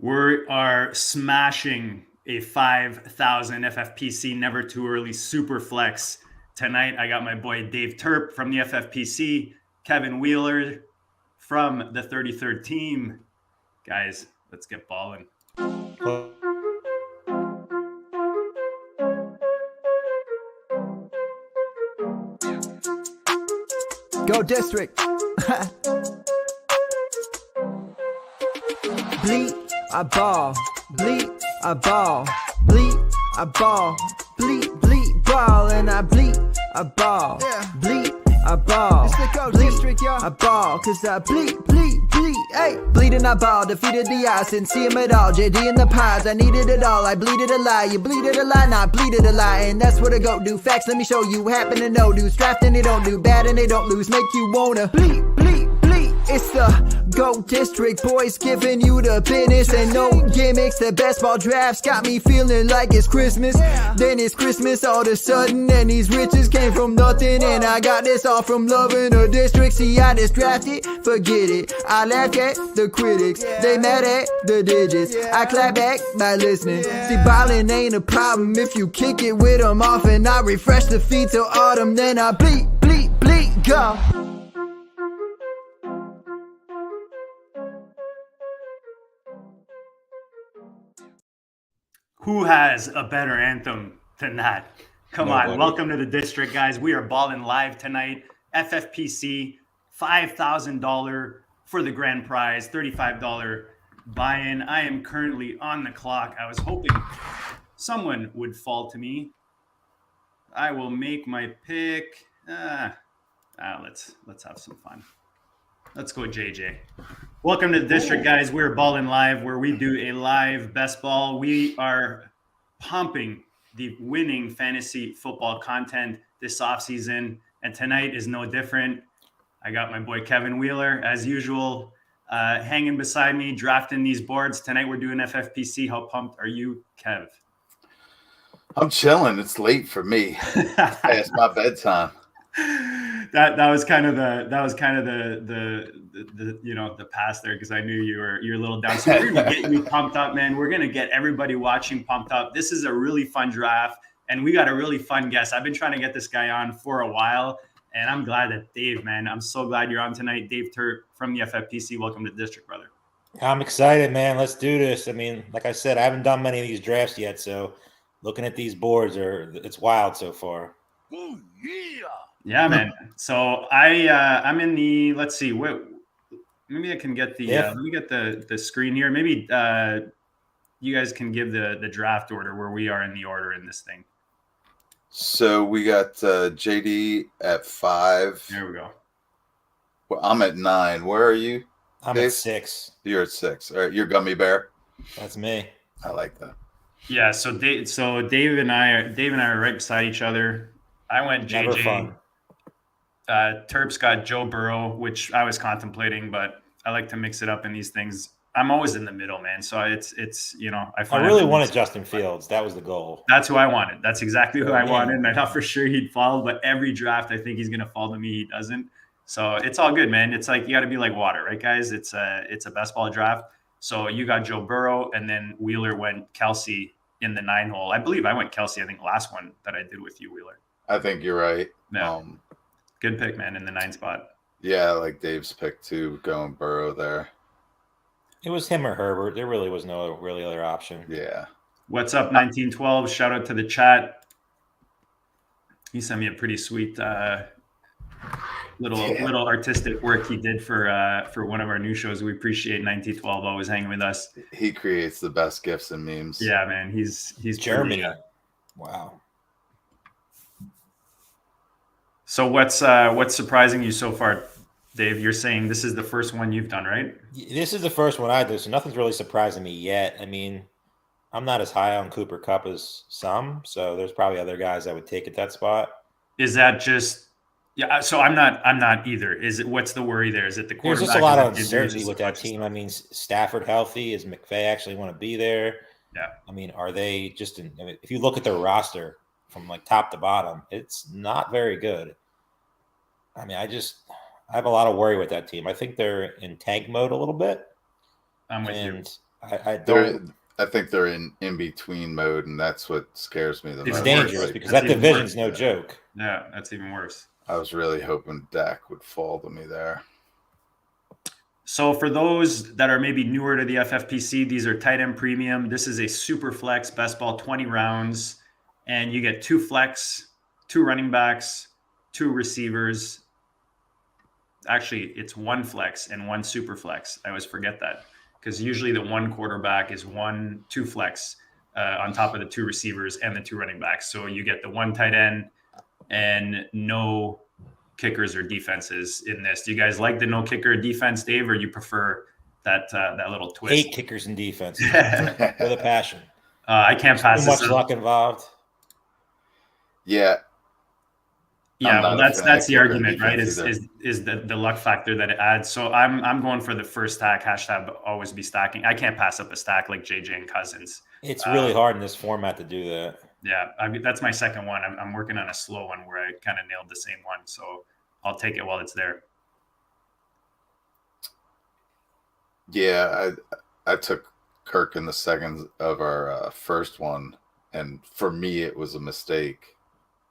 We are smashing a 5,000 FFPC Never Too Early Superflex. Tonight, I got my boy Dave Terp from the FFPC, Kevin Wheeler from the 33rd team. Guys, let's get ballin'. Go district. Bleed, I ball. Bleed, I ball. Bleed, I ball. Bleed, ball. And I bleed, I ball. Bleed, I ball. It's the Go district, y'all. I ball, cause I bleed. Hey, bleeding, I ball. Defeated the odds, didn't see him at all. JD in the pods, I needed it all. I bleeded a lie. You bleeded a lie, not bleeded a lie. And that's what I go do. Facts, let me show you. Happen to know dudes. Drafting, they don't do bad and they don't lose. Make you wanna bleed. It's the Go District boys giving you the business and no gimmicks. The best ball drafts got me feeling like it's Christmas. Then it's Christmas all of a sudden and these riches came from nothing. And I got this all from loving the district. See, I just drafted, forget it. I laughed at the critics, they mad at the digits. I clap back by listening. See, BALLiN ain't a problem if you kick it with them off. And I refresh the feed till autumn, then I bleed, go. Who has a better anthem than that? Come on, welcome to the district, guys. We are balling live tonight. FFPC, $5,000 for the grand prize, $35 buy-in. I am currently on the clock. I was hoping someone would fall to me. I will make my pick. Let's have some fun. Let's go, JJ. Welcome to the district, guys. We're balling live, where we do a live best ball. We are pumping the winning fantasy football content this offseason, and tonight is no different. I got my boy Kevin Wheeler, as usual, hanging beside me, drafting these boards. Tonight we're doing FFPC. How pumped are you, Kev? I'm chilling. It's late for me. Past my bedtime. That was kind of the pass there, because I knew you're a little down. So we're gonna get you pumped up, man. We're gonna get everybody watching pumped up. This is a really fun draft, and we got a really fun guest. I've been trying to get this guy on for a while, and I'm glad that Dave, man. I'm so glad you're on tonight, Dave Terp from the FFPC. Welcome to the district, brother. I'm excited, man. Let's do this. I mean, like I said, I haven't done many of these drafts yet, so looking at these boards it's wild so far. Oh yeah. Yeah, man. So I'm in the, let's see, maybe I can get the let me get the screen here. Maybe you guys can give the draft order where we are in the order in this thing. So we got JD at 5. There we go. Well, I'm at 9. Where are you? I'm at 6. You're at 6. All right, you're Gummy Bear. That's me. I like that. Yeah. So Dave and I are right beside each other. I went JJ. Never fun. Terp's got Joe Burrow, which I was contemplating, but I like to mix it up in these things. I'm always in the middle, man. So it's I really wanted Justin Fields. That was the goal. That's who I wanted. That's exactly who I wanted. And I thought for sure he'd fall, but every draft I think he's gonna fall to me. He doesn't. So it's all good, man. It's like you got to be like water, right, guys? It's a best ball draft. So you got Joe Burrow, and then Wheeler went Kelsey in the 9 hole. I believe I went Kelsey. I think last one that I did with you, Wheeler. I think you're right. Yeah. Good pick, man, in the 9 spot. Yeah, I like Dave's pick too, going Burrow there. It was him or Herbert. There really was no really other option. Yeah. What's up, 1912? Shout out to the chat. He sent me a pretty sweet little artistic work he did for one of our new shows. We appreciate 1912 always hanging with us. He creates the best GIFs and memes. Yeah, man. He's Germany. Wow. So what's surprising you so far, Dave? You're saying this is the first one you've done, right? This is the first one I do, so nothing's really surprising me yet. I mean, I'm not as high on Cooper Kupp as some, so there's probably other guys I would take at that spot. Is that just so I'm not either. Is it, what's the worry there? Is it the quarterback? There's just a lot of uncertainty with that team. I mean, Stafford healthy? Is McVay actually want to be there? Yeah. I mean, are they just if you look at their roster from like top to bottom, it's not very good. I mean, I have a lot of worry with that team. I think they're in tank mode a little bit. I'm with you. I don't. I think they're in between mode, and that's what scares me the It's most. dangerous because that division's no joke. Yeah, that's even worse. I was really hoping Dak would fall to me there. So for those that are maybe newer to the FFPC, these are tight end premium. This is a super flex best ball 20 rounds, and you get 2 flex, 2 running backs, 2 receivers. Actually, it's 1 flex and 1 super flex. I always forget that because usually the 1 quarterback is 2 flex on top of the 2 receivers and the 2 running backs. So you get the 1 tight end and no kickers or defenses in this. Do you guys like the no kicker defense, Dave, or you prefer that little twist? 8 kickers and defense with a passion. I can't pass too this much luck involved. Yeah. Yeah, well, that's the argument, right? Is the luck factor that it adds. So I'm going for the first stack, hashtag always be stacking. I can't pass up a stack like JJ and Cousins. It's really hard in this format to do that. Yeah, I mean, that's my second one. I'm working on a slow one where I kind of nailed the same one. So I'll take it while it's there. Yeah, I took Kirk in the second of our first one, and for me it was a mistake.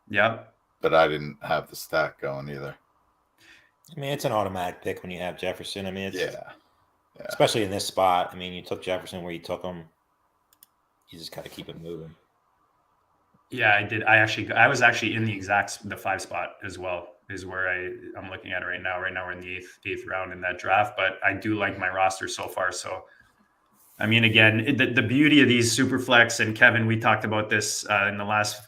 Yep. But I didn't have the stack going either. I mean, it's an automatic pick when you have Jefferson. I mean, it's, yeah. Especially in this spot. I mean, you took Jefferson where you took him. You just got to keep it moving. Yeah, I did. I was actually in the 5 spot as well, is where I'm looking at it right now. Right now we're in the eighth round in that draft, but I do like my roster so far. So, I mean, again, the beauty of these super flex, and Kevin, we talked about this in the last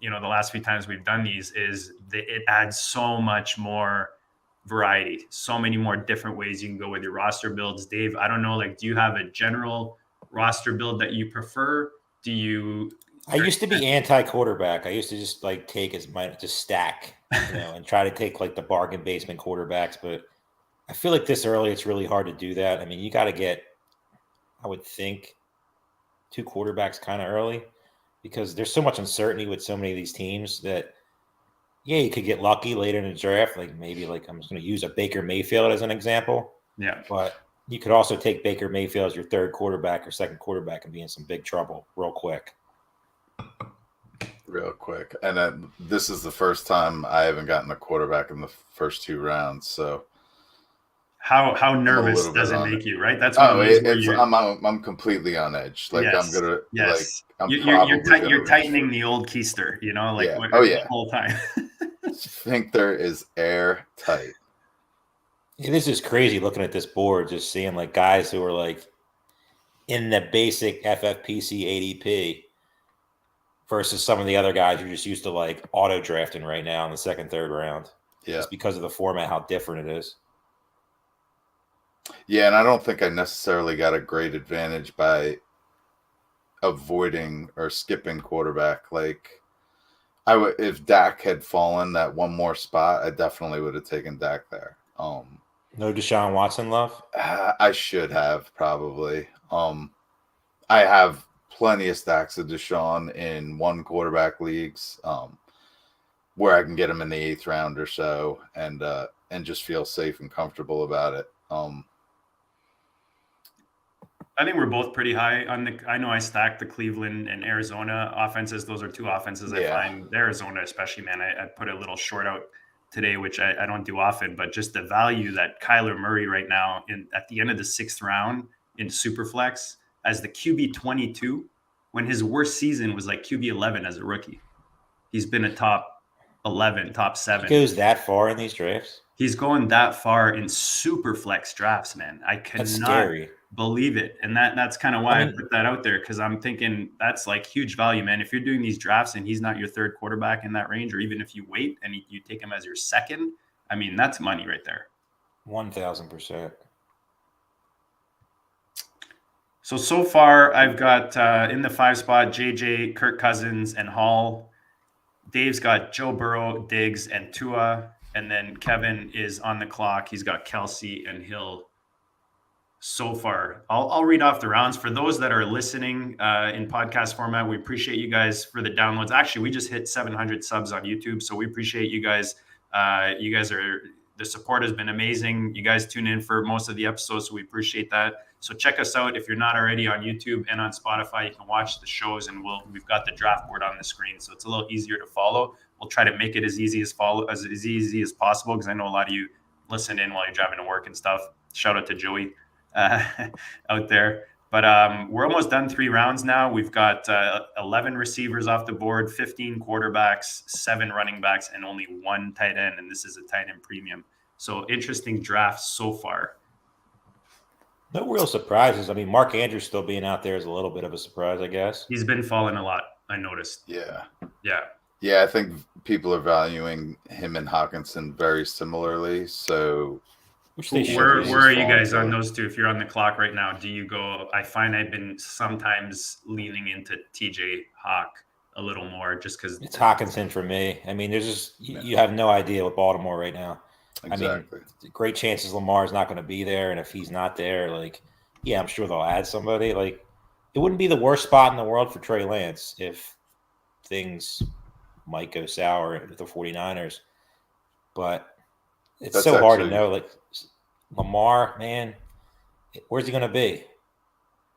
few times we've done these, is it adds so much more variety, so many more different ways you can go with your roster builds. Dave, I don't know, like, do you have a general roster build that you prefer? I used to be anti-quarterback. I used to just just stack, and try to take like the bargain basement quarterbacks. But I feel like this early, it's really hard to do that. I mean, you got to get, I would think, 2 quarterbacks kind of early because there's so much uncertainty with so many of these teams that, you could get lucky later in the draft. Like maybe I'm just going to use a Baker Mayfield as an example. Yeah. But you could also take Baker Mayfield as your 3rd quarterback or 2nd quarterback and be in some big trouble real quick. And this is the first time I haven't gotten a quarterback in the first 2 rounds. So how nervous does it make you? Right? That's I'm completely on edge. Like yes, I'm gonna yes. You're tightening the old keister. The whole time. Sphincter is airtight. Yeah, this is crazy looking at this board, just seeing like guys who are like in the basic FFPC ADP versus some of the other guys you're just used to like auto drafting right now in the 2nd, 3rd round. Yeah. Just because of the format, how different it is. Yeah, and I don't think I necessarily got a great advantage by avoiding or skipping quarterback. Like if Dak had fallen that one more spot, I definitely would have taken Dak there. No Deshaun Watson love? I should have probably. I have plenty of stacks of Deshaun in 1 quarterback leagues, where I can get him in the 8th round or so, and just feel safe and comfortable about it. I think we're both pretty high on I know I stacked the Cleveland and Arizona offenses. Those are 2 offenses I find. Arizona especially, man, I put a little short out today, which I don't do often, but just the value that Kyler Murray right now at the end of the 6th round in Superflex as the QB 22, when his worst season was like QB 11 as a rookie. He's been a top 11, top 7. He goes that far in these drafts? He's going that far in Superflex drafts, man. I cannot believe it. And that's kind of why I put that out there, because I'm thinking that's like huge value, man. If you're doing these drafts and he's not your 3rd quarterback in that range, or even if you wait and you take him as your 2nd, I mean, that's money right there. 1,000%. So far, I've got in the 5 spot, JJ, Kirk Cousins, and Hall. Dave's got Joe Burrow, Diggs, and Tua. And then Kevin is on the clock. He's got Kelsey and Hill. So far, I'll read off the rounds. For those that are listening in podcast format, we appreciate you guys for the downloads. Actually, we just hit 700 subs on YouTube, so we appreciate you guys. You guys are the support has been amazing. You guys tune in for most of the episodes, so we appreciate that. So check us out if you're not already on YouTube and on Spotify. You can watch the shows, and we've got the draft board on the screen, so it's a little easier to follow. We'll try to make it as easy as possible, because I know a lot of you listen in while you're driving to work and stuff. Shout out to Joey out there. But we're almost done 3 rounds now. We've got 11 receivers off the board, 15 quarterbacks, 7 running backs, and only 1 tight end. And this is a tight end premium. So interesting draft so far. No real surprises. I mean, Mark Andrews still being out there is a little bit of a surprise, I guess. He's been falling a lot, I noticed. Yeah. Yeah. Yeah, I think people are valuing him and Hawkinson very similarly. So where are you guys on those two? If you're on the clock right now, do you go? I find I've been sometimes leaning into TJ Hawk a little more, just because it's Hawkinson for me. I mean, there's just you have no idea with Baltimore right now. Exactly. I mean, great chances Lamar is not going to be there, and if he's not there, like, yeah, I'm sure they'll add somebody. Like, it wouldn't be the worst spot in the world for Trey Lance if things might go sour with the 49ers, but it's so hard to know. Like, Lamar, man, where's he going to be?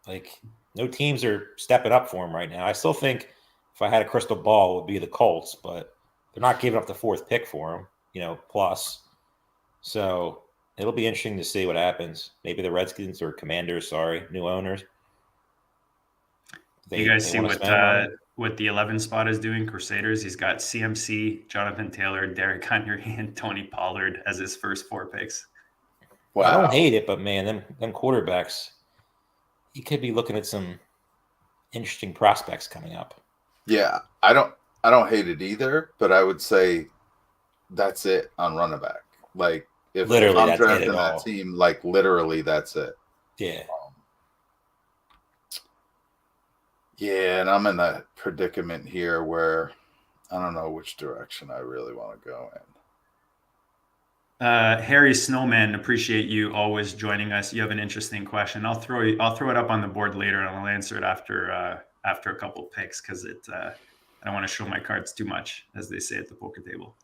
Like, no teams are stepping up for him right now. I still think if I had a crystal ball, it would be the Colts, but they're not giving up the 4th pick for him, plus. So it'll be interesting to see what happens. Maybe the Redskins or Commanders, new owners. You guys see what the 11 spot is doing? Crusaders. He's got CMC, Jonathan Taylor, Derrick Henry, and Tony Pollard as his first 4 picks. Wow. I don't hate it, but man, them quarterbacks, you could be looking at some interesting prospects coming up. Yeah, I don't hate it either, but I would say that's it on running back. Like, if I'm drafting that team, like, literally that's it. Yeah. Yeah, and I'm in that predicament here where I don't know which direction I really want to go in. Harry Snowman, appreciate you always joining us. You have an interesting question. I'll throw it up on the board later, and I'll answer it after a couple picks, because I don't want to show my cards too much, as they say at the poker table.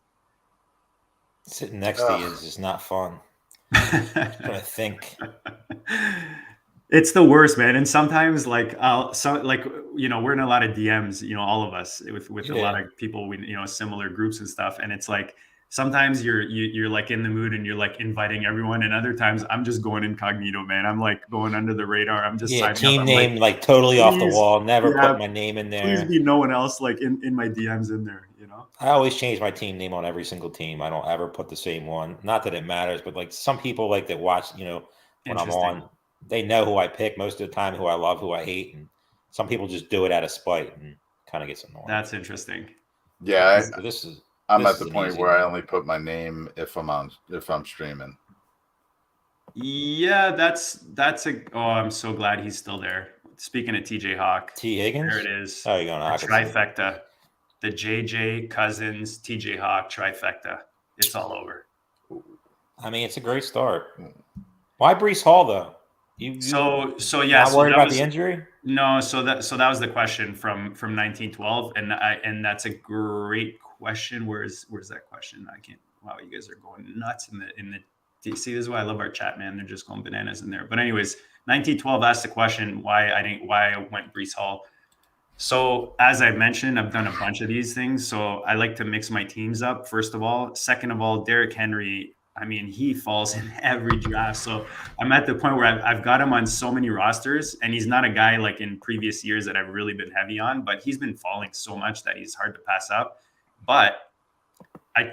Sitting next to you is just not fun. I think it's the worst, man. And sometimes, like, we're in a lot of DMs, all of us with a lot of people, similar groups and stuff. And it's like, sometimes you're like in the mood and you're like inviting everyone, and other times I'm just going incognito, man. I'm like going under the radar. I'm just team name like totally off the wall. Never put my name in there. Please be no one else like in my DMs in there. I always change my team name on every single team. I don't ever put the same one. Not that it matters, but like some people like that watch, when I'm on, they know who I pick most of the time, who I love, who I hate, and some people just do it out of spite and kind of gets annoying. That's interesting. Yeah, I'm at the point where I only put my name if I'm streaming. Yeah, I'm so glad he's still there. Speaking of TJ Hawk, T. Higgins, there it is. Oh, you're going to trifecta. The JJ Cousins TJ Hawk trifecta. It's all over. I mean, it's a great start. Why Breece Hall though? So yeah. Not worried about the injury? No. So that was the question from 1912, and that's a great question. Where's that question? I can't. Wow, you guys are going nuts in the. See, this is why I love our chat, man. They're just going bananas in there. But anyways, 1912 asked the question why I went Breece Hall. So as I mentioned, I've done a bunch of these things. So I like to mix my teams up, first of all. Second of all, Derrick Henry, I mean, he falls in every draft. So I'm at the point where I've got him on so many rosters, and he's not a guy like in previous years that I've really been heavy on, but he's been falling so much that he's hard to pass up. But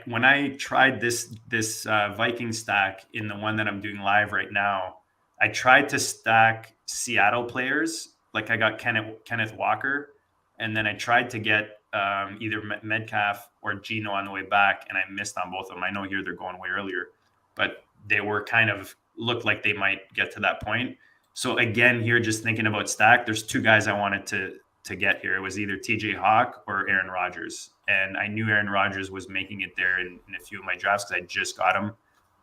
when I tried this Viking stack in the one that I'm doing live right now, I tried to stack Seattle players. Like, I got Kenneth Walker, and then I tried to get either Metcalf or Geno on the way back, and I missed on both of them. I know here they're going way earlier, but they were looked like they might get to that point. So again, here, just thinking about stack, there's 2 guys I wanted to get here. It was either TJ Hawk or Aaron Rodgers. And I knew Aaron Rodgers was making it there in a few of my drafts because I just got him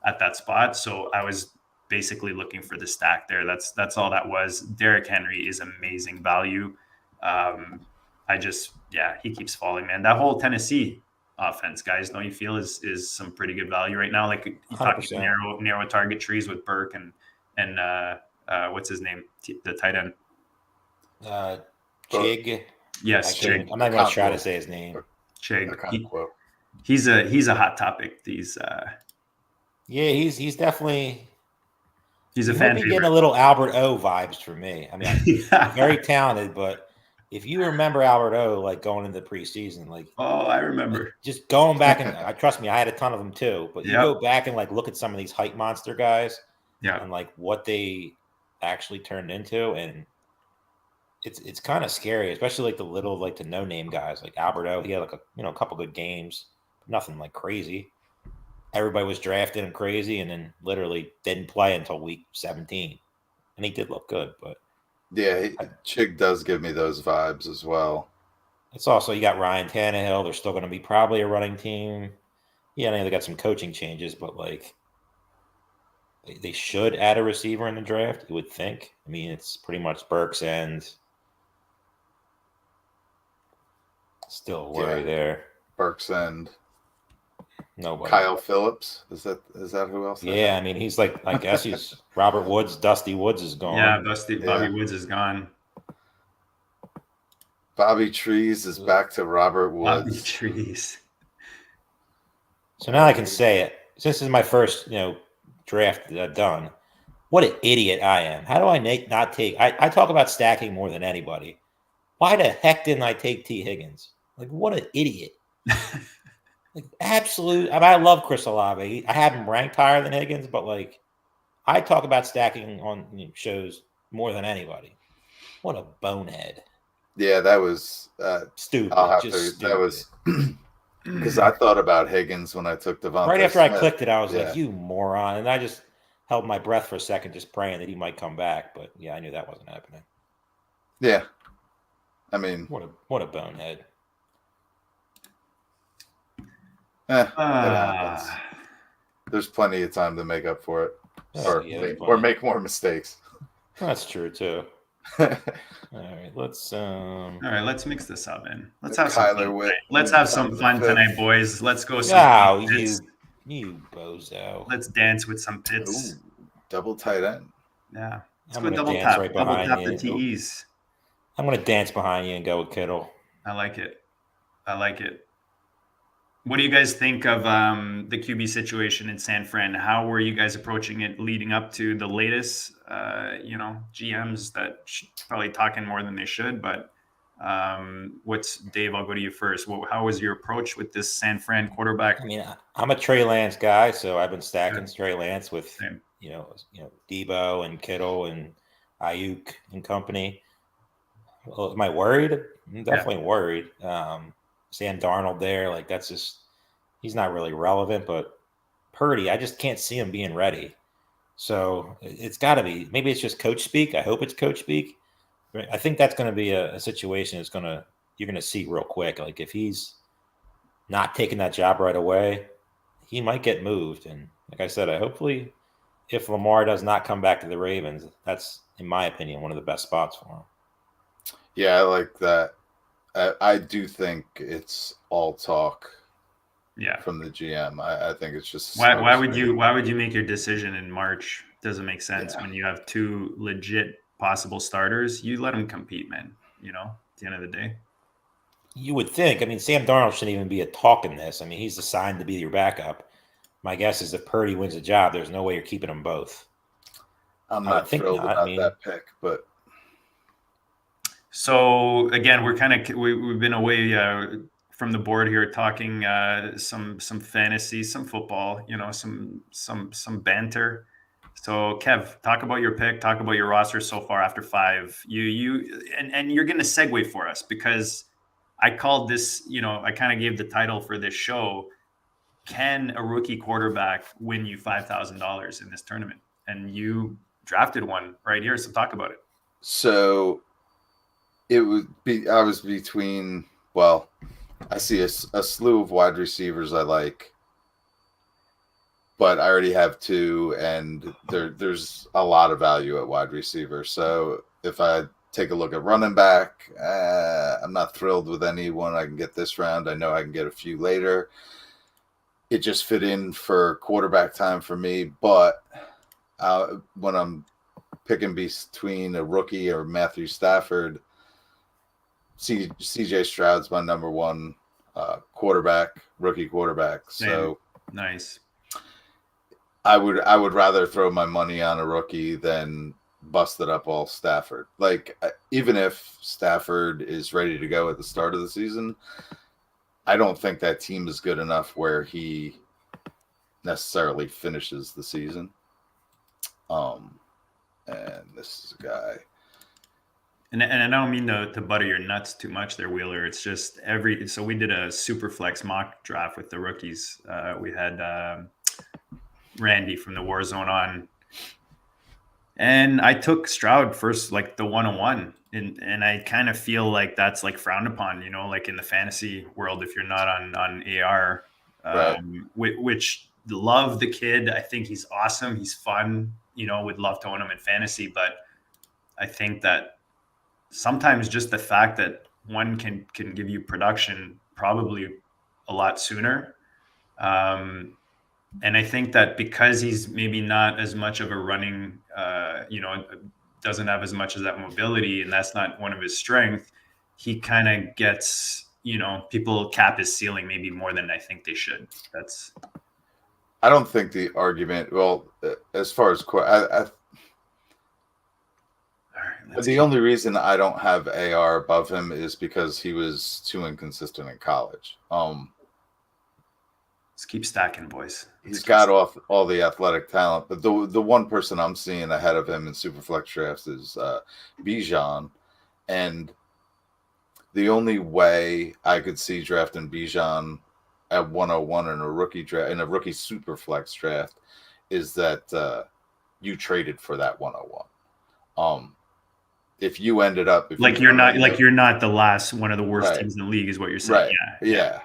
at that spot. So I was basically looking for the stack there. That's all that was. Derrick Henry is amazing value. He keeps falling, man. That whole Tennessee, offense, guys. Don't you feel is some pretty good value right now? Like you talking 100%. narrow target trees with Burke and what's his name, the tight end. Chig. Yes, Chig. I'm not going to try to say his name. Chig. He's a hot topic. These. Yeah, he's definitely. He's a he fan might be favorite. getting a little Albert O vibes for me. I mean, very talented, but if you remember Albert O, like going into the preseason, like I remember. Like, just going back and trust me, I had a ton of them too. But you Yep. go back and like look at some of these hype monster guys, yeah, and like what they actually turned into, and it's kind of scary, especially like the little like the no name guys like Albert O. He had like a couple good games, nothing like crazy. Everybody was drafting him crazy, and then literally didn't play until week 17, and he did look good. But yeah, Chig does give me those vibes as well. it's also you got Ryan Tannehill. They're still going to be probably a running team. Yeah, I know they got some coaching changes, but like they should add a receiver in the draft. You would think. I mean, it's pretty much Burks and still a worry there. Burks and Nobody. Kyle Phillips. Is that who else? Yeah, I mean, he's like, I guess he's Robert Woods. Dusty Woods is gone. Yeah, Bobby Woods is gone. Bobby Trees is back to Robert Woods. Bobby Trees. So now I can say it. Since this is my first, draft done. What an idiot I am. How do I not take? I talk about stacking more than anybody. Why the heck didn't I take T. Higgins? Like, what an idiot. Like, absolute. I mean, I love Chris Olave. I have him ranked higher than Higgins, but like, I talk about stacking on shows more than anybody. What a bonehead. Yeah, that was stupid. Stupid. That was because I thought about Higgins when I took Devontae right after Smith. I clicked it, I was like, "You moron!" And I just held my breath for a second, just praying that he might come back. But yeah, I knew that wasn't happening. Yeah, I mean, what a bonehead. It happens. There's plenty of time to make up for it, or make more mistakes. That's true too. All right, let's mix this up, man. Let's have some Kyler fun. Witt. Let's have some fun tonight, boys. Let's go. You bozo. Let's dance with some pits. Ooh, double tight end. Yeah. Let's I'm go gonna double dance tap. right Double behind tap you. the TEs. I'm gonna dance behind you and go with Kittle. I like it. What do you guys think of the QB situation in San Fran? How were you guys approaching it leading up to the latest, GMs that probably talking more than they should? But what's Dave? I'll go to you first. How was your approach with this San Fran quarterback? I mean, I'm a Trey Lance guy, so I've been stacking Trey Lance with Debo and Kittle and Ayuk and company. Well, am I worried? I'm definitely worried. Sam Darnold there, like that's just he's not really relevant, but Purdy, I just can't see him being ready. So it's got to be, maybe it's just coach speak. I hope it's coach speak. I think that's going to be a situation you're going to see real quick. Like if he's not taking that job right away, he might get moved. And like I said, hopefully if Lamar does not come back to the Ravens, that's, in my opinion, one of the best spots for him. Yeah, I like that. I do think it's all talk. Yeah, from the GM. I think it's just why would you make your decision in March? Doesn't make sense when you have two legit possible starters. You let them compete, man. At the end of the day, you would think. I mean, Sam Darnold shouldn't even be a talk in this. I mean, he's assigned to be your backup. My guess is if Purdy wins the job, there's no way you're keeping them both. I'm not thrilled about that pick, but. So again, we've been away from the board here, talking some fantasy, some football, some banter. So Kev, talk about your pick, talk about your roster so far after 5. And you're going to segue for us because I called this, I kind of gave the title for this show. Can a rookie quarterback win you $5,000 in this tournament? And you drafted one right here. So talk about it. So I was between, I see a slew of wide receivers I like, but I already have 2, and there's a lot of value at wide receiver. So if I take a look at running back. I'm not thrilled with anyone I can get this round. I know I can get a few later. It just fit in for quarterback time for me. But when I'm picking between a rookie or Matthew Stafford, CJ Stroud's my number one rookie quarterback. So nice. I would rather throw my money on a rookie than busted up all Stafford. Like, even if Stafford is ready to go at the start of the season, I don't think that team is good enough where he necessarily finishes the season. And this is a guy. And I don't mean to butter your nuts too much there, Wheeler. It's just so we did a Superflex mock draft with the rookies. We had Randy from the Warzone on, and I took Stroud first, like the 101, and I kind of feel like that's like frowned upon, you know, like in the fantasy world if you're not on AR. Right. Which love the kid. I think he's awesome. He's fun. You know, would love to own him in fantasy, but I think that sometimes just the fact that one can give you production probably a lot sooner. And I think that because he's maybe not as much of a running, doesn't have as much of that mobility, and that's not one of his strengths, he kind of gets, people cap his ceiling maybe more than I think they should. I don't think the argument, well, as far as the only reason I don't have AR above him is because he was too inconsistent in college. Let's keep stacking, boys. He's got all the athletic talent, but the one person I'm seeing ahead of him in Superflex drafts is Bijan, and the only way I could see drafting Bijan at 101 in a rookie Superflex draft is that you traded for that 101. If you ended up you're not the last one of the worst teams in the league, is what you're saying. Right. Yeah.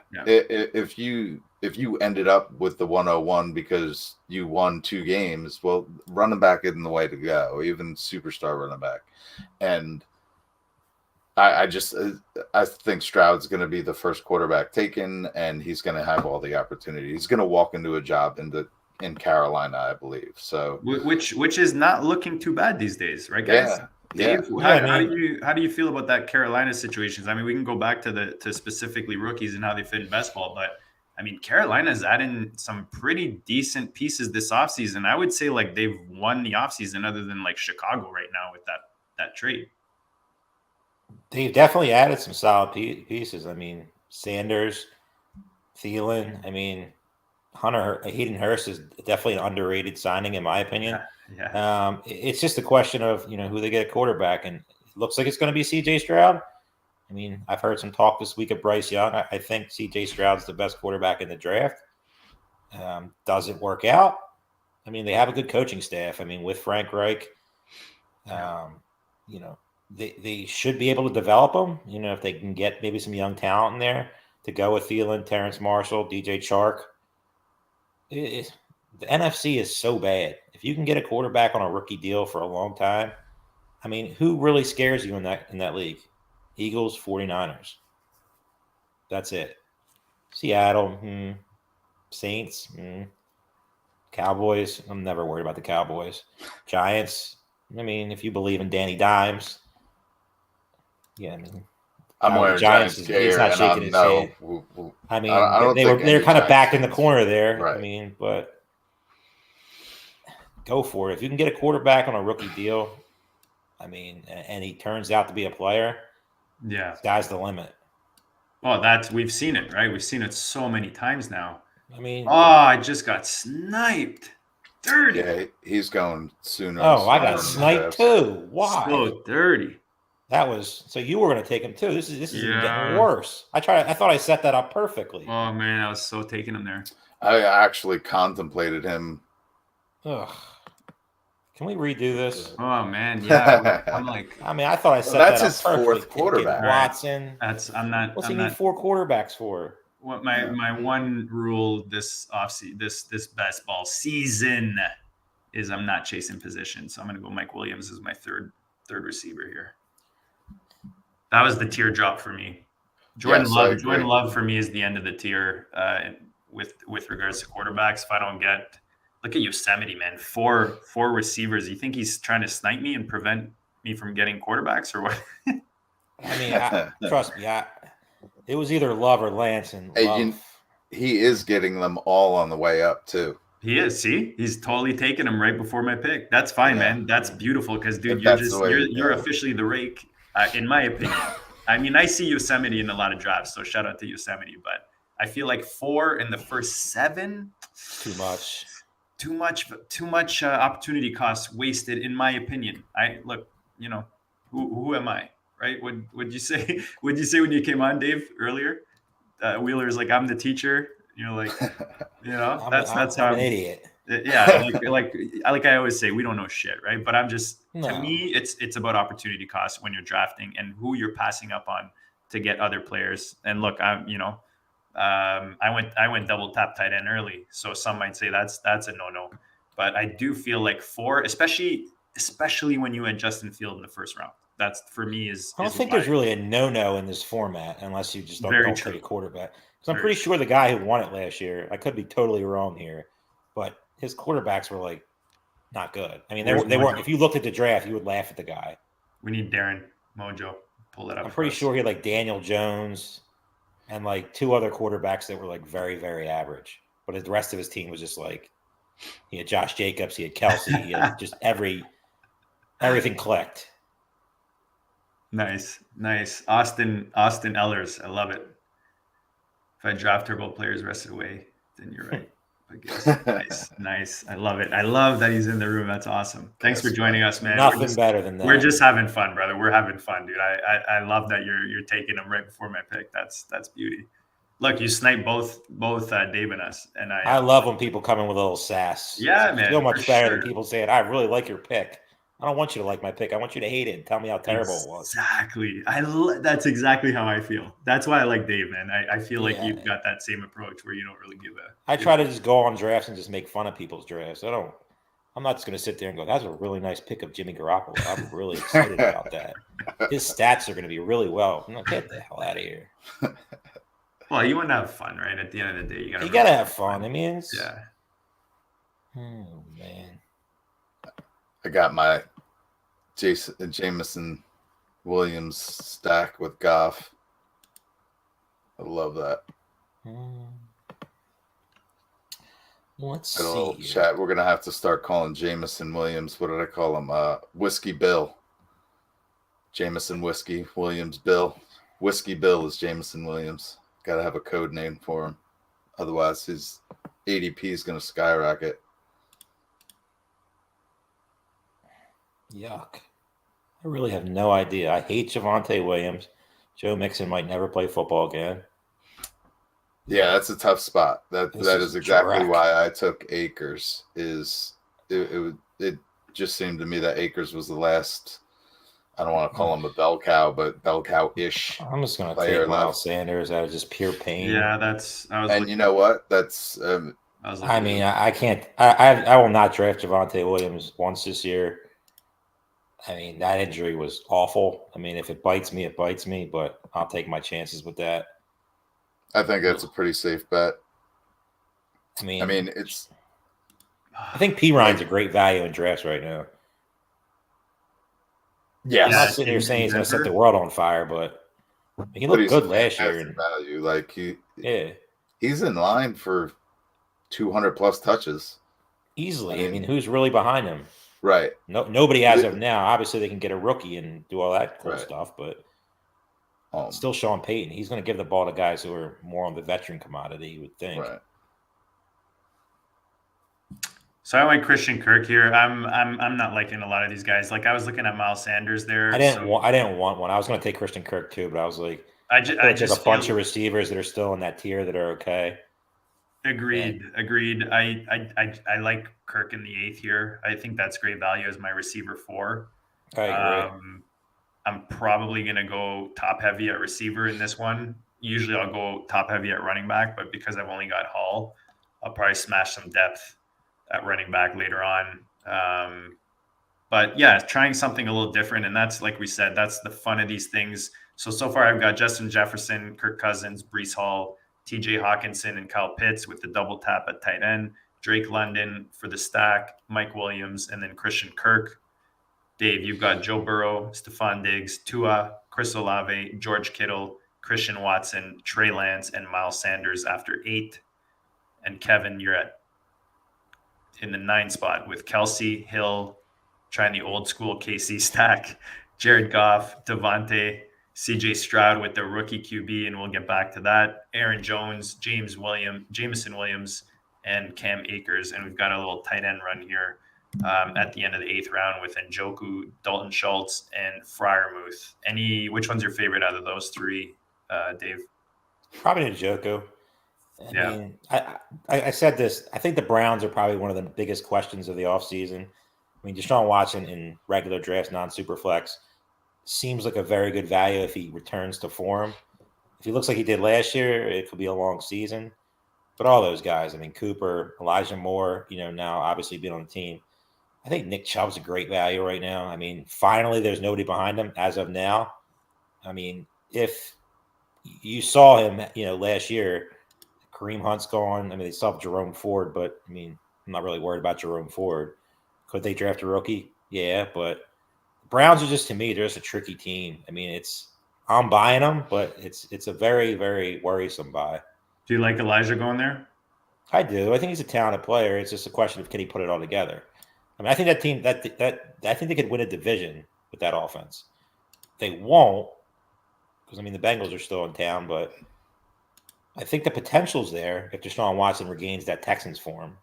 If you ended up with the 101 because you won 2 games, well, running back isn't the way to go, even superstar running back. And I think Stroud's going to be the first quarterback taken, and he's going to have all the opportunity. He's going to walk into a job in Carolina, I believe. So which is not looking too bad these days, right, guys? Yeah. Dave, how do you feel about that Carolina situations? I mean, we can go back to specifically rookies and how they fit in best ball, but I mean, Carolina's adding some pretty decent pieces this offseason. I would say like they've won the offseason other than like Chicago right now with that trade. They've definitely added some solid pieces. I mean, Sanders, Thielen. I mean, Hayden Hurst is definitely an underrated signing in my opinion. Yeah. It's just a question of who they get at quarterback, and it looks like it's going to be CJ Stroud. I mean, I've heard some talk this week of Bryce Young. I think CJ Stroud's the best quarterback in the draft. Does it work out? I mean, they have a good coaching staff. I mean, with Frank Reich, they should be able to develop them. If they can get maybe some young talent in there to go with Thielen, Terrence Marshall, DJ Chark. The NFC is so bad. If you can get a quarterback on a rookie deal for a long time, I mean, who really scares you in that league? Eagles, 49ers. That's it. Seattle, Saints, Cowboys. I'm never worried about the Cowboys. Giants. I mean, if you believe in Danny Dimes, yeah. I mean, I'm wearing Giants. He's not shaking his head. I mean, they're kind of back in the corner there. Right. I mean, but go for it. If you can get a quarterback on a rookie deal, I mean, and he turns out to be a player, yeah, sky's the limit. Well, we've seen it, right? We've seen it so many times now. I mean, I just got sniped. Dirty. Yeah, he's going sooner. Oh, I got sniped too. Why? So dirty. That was so you were going to take him too. This is getting worse. I thought I set that up perfectly. Oh man, I was so taking him there. I actually contemplated him. Ugh. Can we redo this? Oh man, yeah. I'm like, I mean, I thought I set that's that up his perfectly. fourth quarterback. Watson. I'm not. What's he need 4 quarterbacks for? What my one rule this best ball season is I'm not chasing position. So I'm going to go Mike Williams as my third receiver here. That was the teardrop for me. Jordan Love for me is the end of the tier with regards to quarterbacks. If I don't get, look at Yosemite, man, four receivers. You think he's trying to snipe me and prevent me from getting quarterbacks or what? I mean, trust me, it was either Love or Lance, and Love. He is getting them all on the way up too. He is. See, he's totally taking them right before my pick. That's fine, man. That's beautiful because, dude, you're officially the rake, in my opinion. I mean, I see Yosemite in a lot of drafts, so shout out to Yosemite. But I feel like 4 in the first 7, too much opportunity cost wasted, in my opinion. Who am I, right? Would you say? Would you say when you came on, Dave, earlier? Wheeler's like, I'm the teacher. That's how I'm an idiot. Yeah, like I always say, we don't know shit, right? But I'm just to me, it's about opportunity cost when you're drafting and who you're passing up on to get other players. And look, I went double tap tight end early, so some might say that's a no. But I do feel like 4, especially when you had Justin Field in the first round. That's for me is. I don't think there's really a no in this format unless you just don't take a quarterback. Because I'm pretty sure the guy who won it last year, I could be totally wrong here, but his quarterbacks were like not good. I mean, they weren't. If you looked at the draft, you would laugh at the guy. We need Darren Mojo. Pull that up. I'm pretty sure he had like Daniel Jones and like 2 other quarterbacks that were like very, very average. But the rest of his team was just like he had Josh Jacobs, he had Kelsey, he had just everything clicked. Nice. Austin Ellers. I love it. If I draft turbo players rested away, then you're right. I guess. Nice. I love it. I love that he's in the room. That's awesome. Thanks for joining us, man. Nothing better than that. We're just having fun, brother. We're having fun, dude. I love that you're taking him right before my pick. That's beauty. Look, you sniped both Dave and us, and I love when people come in with a little sass. Yeah, man. Feel much better than people saying, "I really like your pick." I don't want you to like my pick. I want you to hate it and tell me how terrible it was. Exactly. That's exactly how I feel. That's why I like Dave, man. I feel like you've got that same approach where you don't really give a. I try to just go on drafts and just make fun of people's drafts. I'm not just going to sit there and go, "That's a really nice pick of Jimmy Garoppolo." I'm really excited about that. His stats are going to be really well. I'm like, get the hell out of here. Well, you want to have fun, right? At the end of the day, you got to have fun. I mean, yeah. Oh man. I got my Jameson Williams stack with Goff. I love that. Let's see. Here. Chat. We're gonna have to start calling Jameson Williams. What did I call him? Whiskey Bill. Jameson Whiskey Williams Bill. Whiskey Bill is Jameson Williams. Got to have a code name for him. Otherwise, his ADP is gonna skyrocket. Yuck. I really have no idea. I hate Javonte Williams. Joe Mixon might never play football again. Yeah, that's a tough spot. That is exactly why I took Akers. It just seemed to me that Akers was the last. I don't want to call him a bell cow, but bell cow-ish. I'm just going to take Miles Sanders out of just pure pain. Yeah, you know what? That's. I can't. I will not draft Javonte Williams once this year. I mean, that injury was awful. I mean, if it bites me, it bites me, but I'll take my chances with that. I think that's a pretty safe bet. I mean, it's. I think P. Ryan's a great value in drafts right now. Yeah, I'm not sitting here saying he's going to set the world on fire, but he looked good last year. And value, like he's in line for 200 plus touches easily. I mean, who's really behind him? Right. Nobody as of now. Obviously, they can get a rookie and do all that cool stuff, but still Sean Payton. He's going to give the ball to guys who are more on the veteran commodity, you would think. Right. So I went Christian Kirk here. I'm not liking a lot of these guys. Like I was looking at Miles Sanders there. I didn't want one. I was going to take Christian Kirk too, but I was like, I just a bunch of receivers that are still in that tier that are okay. Agreed. I like Kirk in the 8th here. I think that's great value as my receiver 4. I agree. I'm probably going to go top heavy at receiver in this one. Usually I'll go top heavy at running back, but because I've only got Hall, I'll probably smash some depth at running back later on. But yeah, trying something a little different. And that's, like we said, that's the fun of these things. So far I've got Justin Jefferson, Kirk Cousins, Breece Hall, TJ Hawkinson, and Kyle Pitts with the double tap at tight end. Drake London for the stack, Mike Williams, and then Christian Kirk. Dave, you've got Joe Burrow, Stephon Diggs, Tua, Chris Olave, George Kittle, Christian Watson, Trey Lance, and Miles Sanders after 8. And Kevin, you're in the 9 spot with Kelsey, Hill, trying the old school KC stack, Jared Goff, Devontae, CJ Stroud with the rookie QB, and we'll get back to that. Aaron Jones, Jameson Williams, and Cam Akers. And we've got a little tight end run here at the end of the 8th round with Njoku, Dalton Schultz, and Freiermuth. Which one's your favorite out of those 3, Dave? Probably Njoku. I mean, I said this. I think the Browns are probably one of the biggest questions of the offseason. I mean, Deshaun Watson in regular drafts, non-Superflex, seems like a very good value if he returns to form. If he looks like he did last year, it could be a long season. But all those guys, I mean, Cooper, Elijah Moore, now obviously being on the team. I think Nick Chubb's a great value right now. I mean, finally, there's nobody behind him as of now. I mean, if you saw him, last year, Kareem Hunt's gone. I mean, they still have Jerome Ford, but, I mean, I'm not really worried about Jerome Ford. Could they draft a rookie? Yeah, but Browns are just, to me, they're just a tricky team. I mean, I'm buying them, but it's a very, very worrisome buy. Do you like Elijah going there? I do. I think he's a talented player. It's just a question of can he put it all together. I mean, I think that team I think they could win a division with that offense. They won't, because I mean the Bengals are still in town, but I think the potential's there if Deshaun Watson regains that Texans form.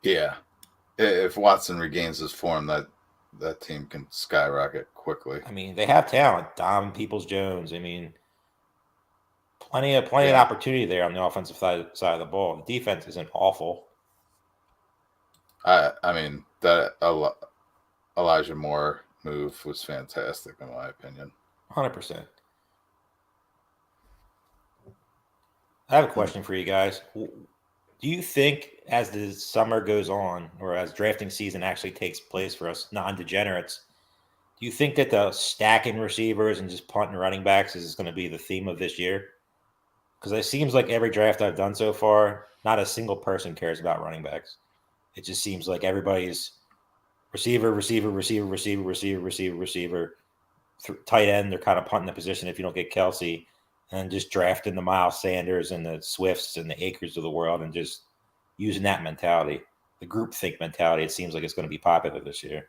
Yeah, if Watson regains his form, that team can skyrocket quickly. I mean, they have talent. Dom Peoples-Jones. I mean, plenty of opportunity there on the offensive side of the ball. The defense isn't awful. I mean, that Elijah Moore move was fantastic in my opinion. 100%. I have a question for you guys. Do you think as the summer goes on, or as drafting season actually takes place for us non-degenerates, do you think that the stacking receivers and just punting running backs is going to be the theme of this year? Because it seems like every draft I've done so far, not a single person cares about running backs. It just seems like everybody's receiver. Tight end, they're kind of punting the position if you don't get Kelsey, and just drafting the Miles Sanders and the Swifts and the Akers of the world and just using that mentality, the groupthink mentality. It seems like it's going to be popular this year.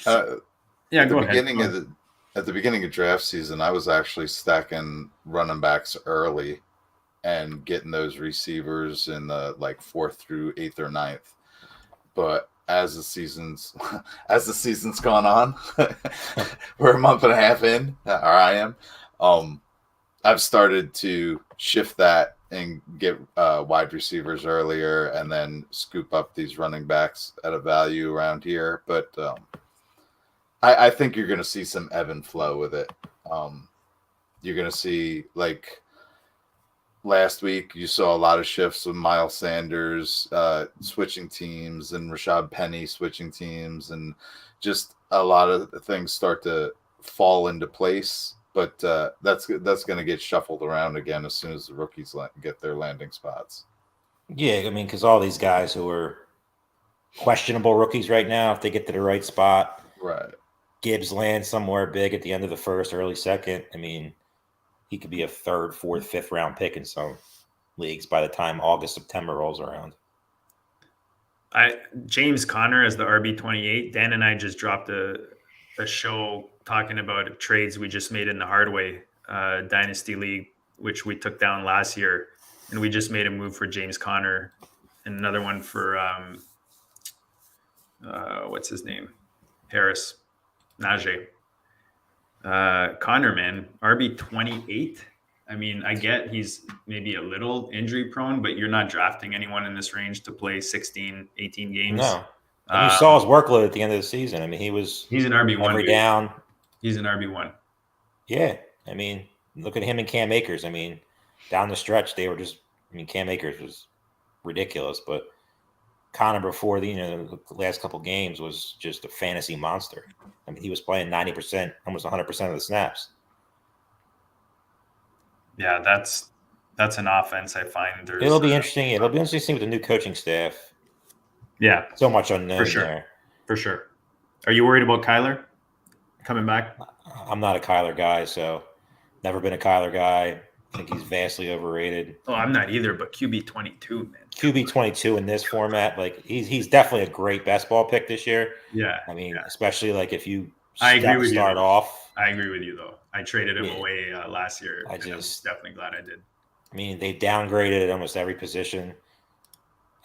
Go ahead. At the beginning of draft season, I was actually stacking running backs early and getting those receivers in the 4th through 8th or 9th. But as the season's gone on, we're a month and a half in, or I am. I've started to shift that and get wide receivers earlier, and then scoop up these running backs at a value around here. But I think you're going to see some ebb and flow with it. You're going to see, last week, you saw a lot of shifts with Miles Sanders switching teams and Rashad Penny switching teams, and just a lot of things start to fall into place. But that's going to get shuffled around again as soon as the rookies get their landing spots. Yeah, I mean, because all these guys who are questionable rookies right now, if they get to the right spot, right? Gibbs lands somewhere big at the end of the 1st, early 2nd. I mean, he could be a 3rd, 4th, 5th round pick in some leagues by the time August, September rolls around. James Conner as the RB28. Dan and I just dropped a show talking about trades we just made in the Hardway Dynasty League, which we took down last year. And we just made a move for James Conner and another one for, what's his name? Harris. Najee. Connor, man, RB28. I mean, I get he's maybe a little injury prone, but you're not drafting anyone in this range to play 16, 18 games. No. You saw his workload at the end of the season. I mean, he's an RB1. Every down. He's an RB1. Yeah. I mean, look at him and Cam Akers. I mean, down the stretch, they were just, Cam Akers was ridiculous, but Connor before the last couple games was just a fantasy monster. I mean, he was playing 90%, almost 100% of the snaps. Yeah, that's an offense I find. It'll be interesting. It'll be interesting with the new coaching staff. Yeah, so much unknown there. For sure. Are you worried about Kyler coming back? I'm not a Kyler guy, so never been a Kyler guy. I think he's vastly overrated. Oh, I'm not either, but QB 22, man. QB 22 in this format, like he's definitely a great best ball pick this year. Yeah. I mean, especially like if you start off. I agree with you, though. I traded him away last year. I'm definitely glad I did. I mean, they downgraded at almost every position.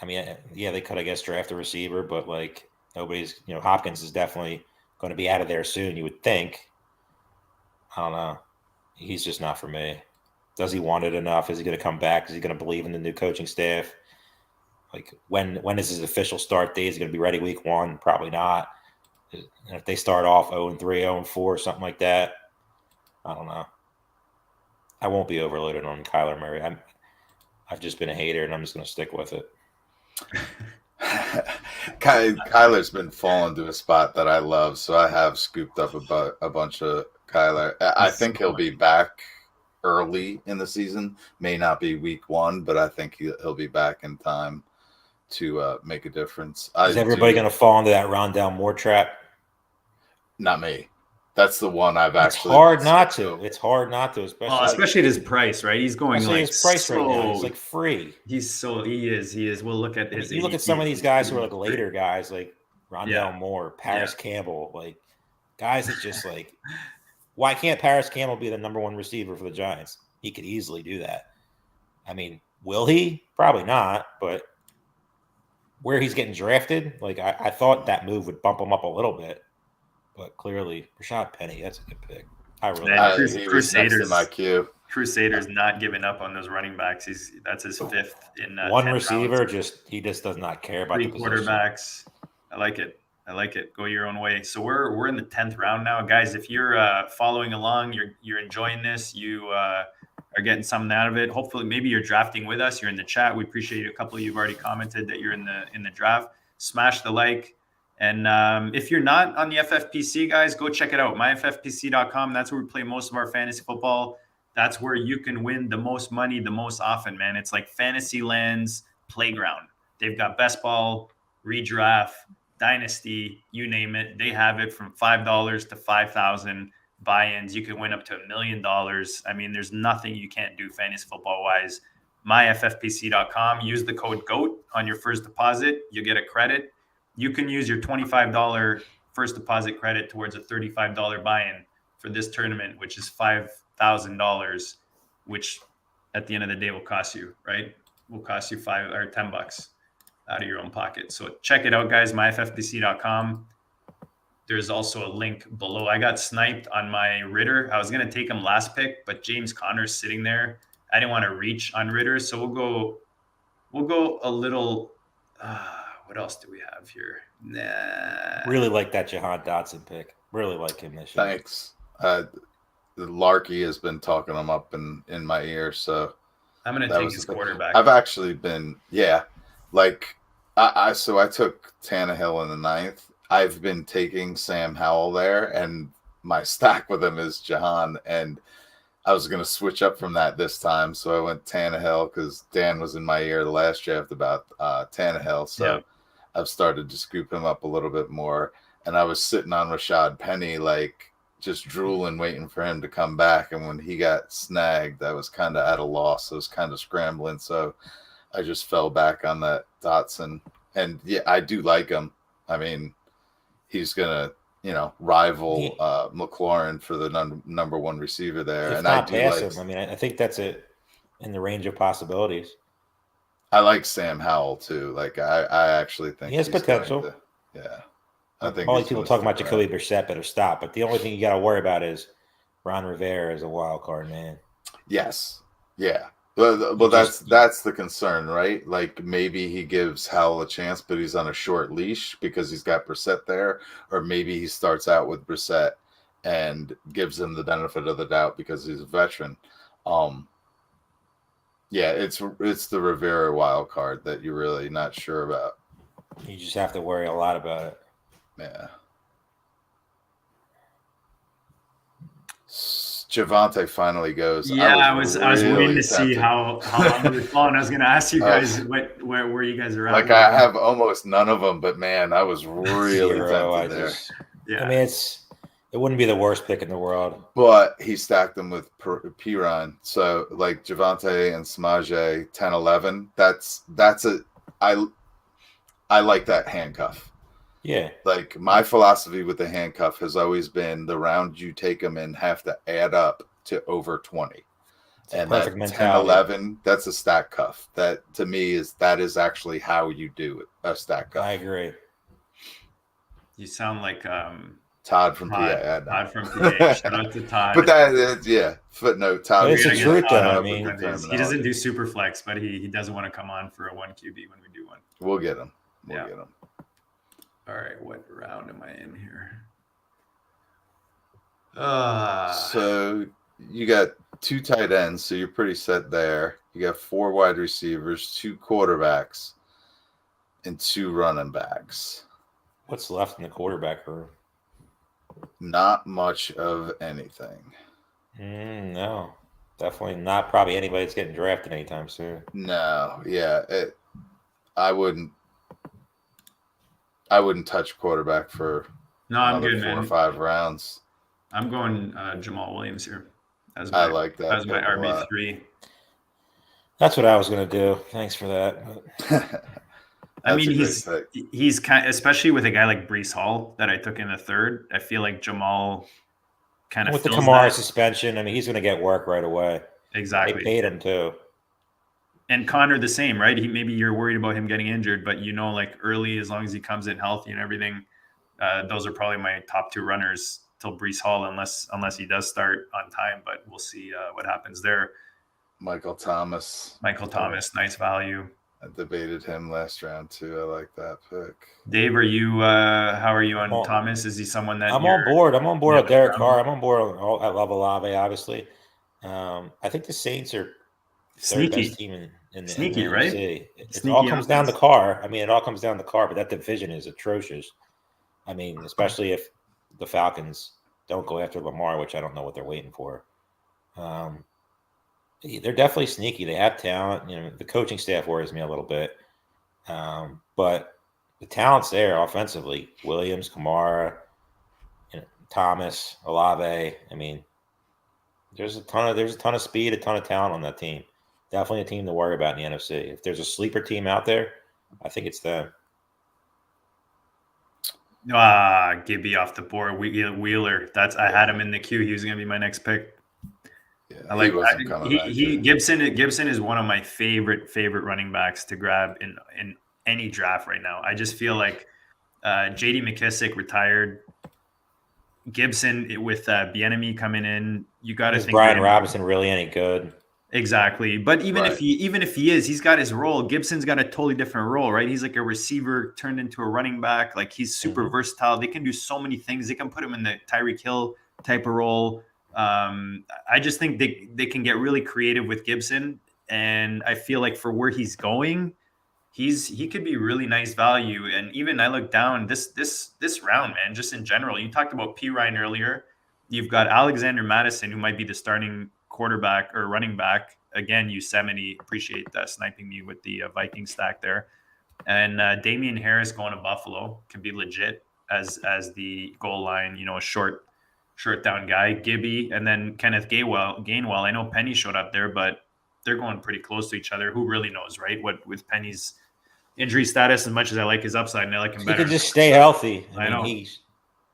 I mean, yeah, they could, I guess, draft a receiver, but like nobody's, Hopkins is definitely going to be out of there soon, you would think. I don't know. He's just not for me. Does he want it enough? Is he going to come back? Is he going to believe in the new coaching staff? Like, when is his official start date? Is he going to be ready week 1? Probably not. And if they start off 0-3, 0-4, something like that, I don't know. I won't be overloaded on Kyler Murray. I've just been a hater, and I'm just going to stick with it. Kyler's been falling to a spot that I love, so I have scooped up a bunch of Kyler. I think he'll be back early in the season. May not be week 1, but I think he'll be back in time to make a difference. Is everybody going to fall into that Rondale Moore trap? Not me. That's the one I've actually. It's hard not to. It's hard not to, especially at his price, right? He's going like his price right now. He's like free. He is. We'll look at his. You look at some of these guys who are like later guys, like Rondale Moore, Paris Campbell, like guys that just like. Why can't Paris Campbell be the number 1 receiver for the Giants? He could easily do that. I mean, will he? Probably not. But where he's getting drafted, like I thought that move would bump him up a little bit. But clearly, Rashad Penny, that's a good pick. I really Crusaders. My queue. Crusaders not giving up on those running backs. That's his 5th in 1 receiver. Rounds. He just does not care about 3 the quarterbacks. I like it. Go your own way. So we're in the 10th round now, guys. If you're following along, you're enjoying this. You are getting something out of it. Hopefully, maybe you're drafting with us. You're in the chat. We appreciate it. A couple of you've already commented that you're in the draft. Smash the like. And if you're not on the FFPC, guys, go check it out. myffpc.com. That's where we play most of our fantasy football. That's where you can win the most money the most often, man. It's like Fantasyland's playground. They've got best ball, redraft, dynasty, you name it. They have it from $5 to 5,000 buy-ins. You can win up to $1 million. I mean, there's nothing you can't do fantasy football-wise. myffpc.com. Use the code GOAT on your first deposit. You get a credit. You can use your $25 first deposit credit towards a $35 buy-in for this tournament, which is $5,000, which at the end of the day will cost you, right? Will cost you $5 or $10 out of your own pocket. So check it out, guys, myffpc.com. There's also a link below. I got sniped on my Ritter. I was going to take him last pick, but James Conner's sitting there. I didn't want to reach on Ritter, so we'll go a little what else do we have here? Nah. Really like that Jahan Dotson pick. Really like him this year. Thanks. Larky has been talking him up in my ear, so I'm going to take his quarterback. I've actually been, like I took Tannehill in the 9th. I've been taking Sam Howell there, and my stack with him is Jahan, and I was going to switch up from that this time, so I went Tannehill because Dan was in my ear the last draft about Tannehill, so I've started to scoop him up a little bit more, and I was sitting on Rashad Penny, like just drooling, waiting for him to come back, and when he got snagged, I was kind of at a loss. I was kind of scrambling, so I just fell back on that Dotson, and I do like him. I mean, he's going to rival McLaurin for the number 1 receiver there. If and not I do passive, I mean, I think that's it in the range of possibilities. I like Sam Howell too. Like I actually think he has potential. I think all these people talking about Jacoby Brissett better stop. But the only thing you got to worry about is Ron Rivera is a wild card, man. Yes. Yeah. Well, that's the concern, right? Like maybe he gives Howell a chance, but he's on a short leash because he's got Brissett there, or maybe he starts out with Brissett and gives him the benefit of the doubt because he's a veteran. It's the Rivera wild card that you're really not sure about. You just have to worry a lot about it. Yeah. Javonte finally goes. Yeah, I was waiting really to see tempted. how long it was falling. I was going to ask you guys where you guys are at. Like I have almost none of them, but man, I was really Zero. tempted there. Yeah. I mean, it wouldn't be the worst pick in the world. But he stacked them with Piran. So like Javonte and Samaje 10-11. I like that handcuff. Yeah. Like my philosophy with the handcuff has always been the round you take them in have to add up to over 20. And that 10-11, that's a stack cuff. That to me is actually how you do it, a stack cuff. I agree. You sound like Todd from PA. Todd from PA. Shout out to Todd. But yeah, footnote. Todd. It's the truth, though. I mean, he doesn't do Superflex, but he doesn't want to come on for a 1 QB when we do one. We'll get him. We'll get him. All right, what round am I in here? So you got 2 tight ends, so you're pretty set there. You got 4 wide receivers, 2 quarterbacks, and 2 running backs. What's left in the quarterback room? Not much of anything. No, definitely not. Probably anybody that's getting drafted anytime soon. No, yeah, I wouldn't touch quarterback for I'm good, 4 man. or 5 rounds. I'm going Jamal Williams here. I like that. As my RB3. That's what I was going to do. Thanks for that. I mean, he's kind of, especially with a guy like Breece Hall that I took in the 3rd. I feel like Jamal kind of with the Kamara suspension. I mean, he's going to get work right away. Exactly. They paid him too. And Connor the same, right? Maybe you're worried about him getting injured, but like early, as long as he comes in healthy and everything, those are probably my top 2 runners till Breece Hall, unless he does start on time. But we'll see what happens there. Michael Thomas, nice value. I debated him last round too. I like that pick. Dave, are you? How are you on Thomas? Is he someone that I'm on board? I'm on board with Derek Carr. I'm on board. I love Olave, obviously. I think the Saints are sneaky best team in the sneaky, in the right? NFC. It all comes down to Carr. I mean, it all comes down to Carr, but that division is atrocious. I mean, especially if the Falcons don't go after Lamar, which I don't know what they're waiting for. They're definitely sneaky. They have talent. You know, the coaching staff worries me a little bit, but the talent's there offensively. Williams, Kamara, Thomas, Olave. I mean, there's a ton of speed, a ton of talent on that team. Definitely a team to worry about in the NFC. If there's a sleeper team out there, I think it's them. Gibby off the board. Wheeler. I had him in the queue. He was going to be my next pick. Yeah, I like Gibson is one of my favorite running backs to grab in any draft right now. I just feel like J.D. McKissick retired. Gibson with Bieniemy coming in, you got to think Brian Robinson really any good. Exactly, but even if he is, he's got his role. Gibson's got a totally different role, right? He's like a receiver turned into a running back. Like he's super versatile. They can do so many things. They can put him in the Tyreek Hill type of role. I just think they can get really creative with Gibson, and I feel like for where he's going, he could be really nice value. And even I look down this round, man, just in general. You talked about P. Ryan earlier. You've got Alexander Madison, who might be the starting quarterback or running back. Again, Yosemite, appreciate sniping me with the Viking stack there. And Damian Harris going to Buffalo can be legit as the goal line, a short down guy. Gibby, and then Kenneth Gainwell. I know Penny showed up there, but they're going pretty close to each other. Who really knows, right? What with Penny's injury status, as much as I like his upside and I like him better. He can just stay healthy. I know he's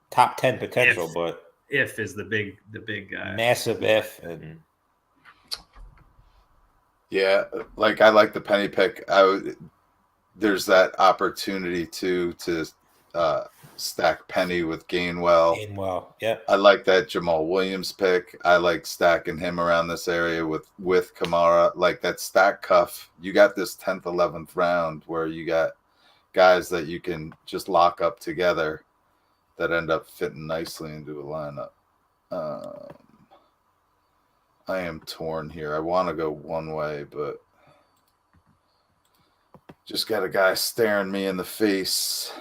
top 10 potential, but if is the big massive if. And yeah, like I like the Penny pick. There's that opportunity to stack Penny with Gainwell. Yeah. I like that Jamal Williams pick. I like stacking him around this area with Kamara. Like that stack cuff. You got this 10th, 11th round where you got guys that you can just lock up together that end up fitting nicely into a lineup. I am torn here. I want to go one way, but just got a guy staring me in the face.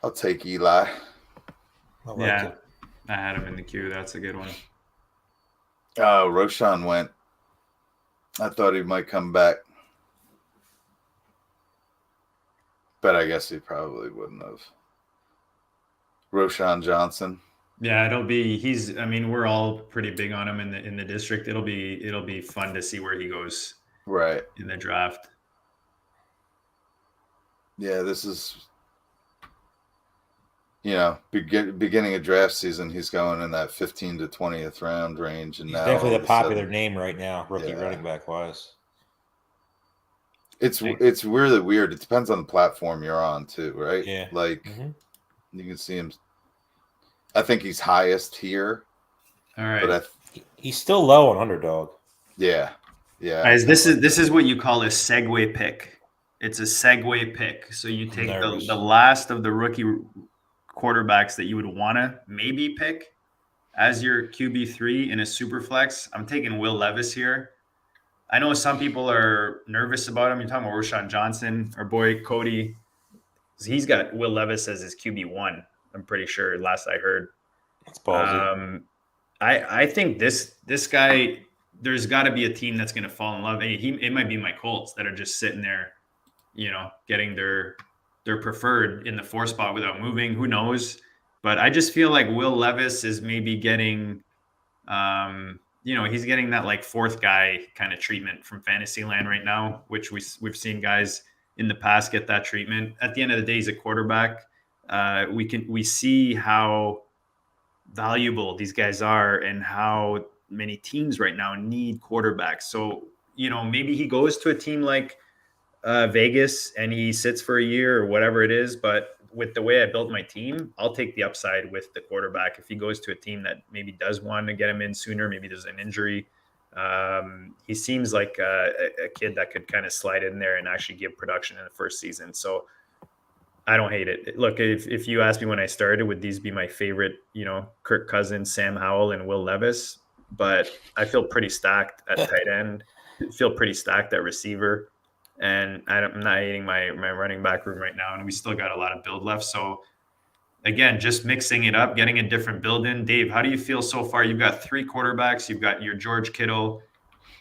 I'll take Eli. I like Yeah, it. I had him in the queue. That's a good one. Roshan went. I thought he might come back. But I guess he probably wouldn't have. Roshan Johnson. Yeah, it'll be. I mean, we're all pretty big on him in the district. It'll be fun to see where he goes Right. in the draft. Yeah, this is, beginning of draft season. He's going in that 15 to 20th round range, and He's now definitely all the of a popular sudden, name right now, rookie running back wise. it's really weird. It depends on the platform you're on too, right? Yeah. Like you can see him. I think he's highest here. All right. But he's still low on underdog. Yeah. Guys, this is what you call a segue pick. It's a segue pick. So you take the last of the rookie quarterbacks that you would want to maybe pick as your QB3 in a super flex. I'm taking Will Levis here. I know some people are nervous about him. You're talking about Roshan Johnson, our boy Cody. He's got Will Levis as his QB1. I'm pretty sure. Last I heard. That's ballsy. I think this guy. There's got to be a team that's going to fall in love. It might be my Colts that are just sitting there, getting their preferred in the 4 spot without moving. Who knows? But I just feel like Will Levis is maybe getting, he's getting that like 4th guy kind of treatment from Fantasyland right now, which we've seen guys in the past get that treatment. At the end of the day, he's a quarterback. We see how valuable these guys are and how many teams right now need quarterbacks. So, maybe he goes to a team like Vegas and he sits for a year or whatever it is. But with the way I built my team, I'll take the upside with the quarterback. If he goes to a team that maybe does want to get him in sooner, maybe there's an injury. He seems like a kid that could kind of slide in there and actually give production in the first season. So I don't hate it. Look, if you asked me when I started, would these be my favorite, Kirk Cousins, Sam Howell, and Will Levis? But I feel pretty stacked at tight end. I feel pretty stacked at receiver. And I'm not hating my running back room right now. And we still got a lot of build left. So, again, just mixing it up, getting a different build in. Dave, how do you feel so far? You've got 3 quarterbacks. You've got your George Kittle,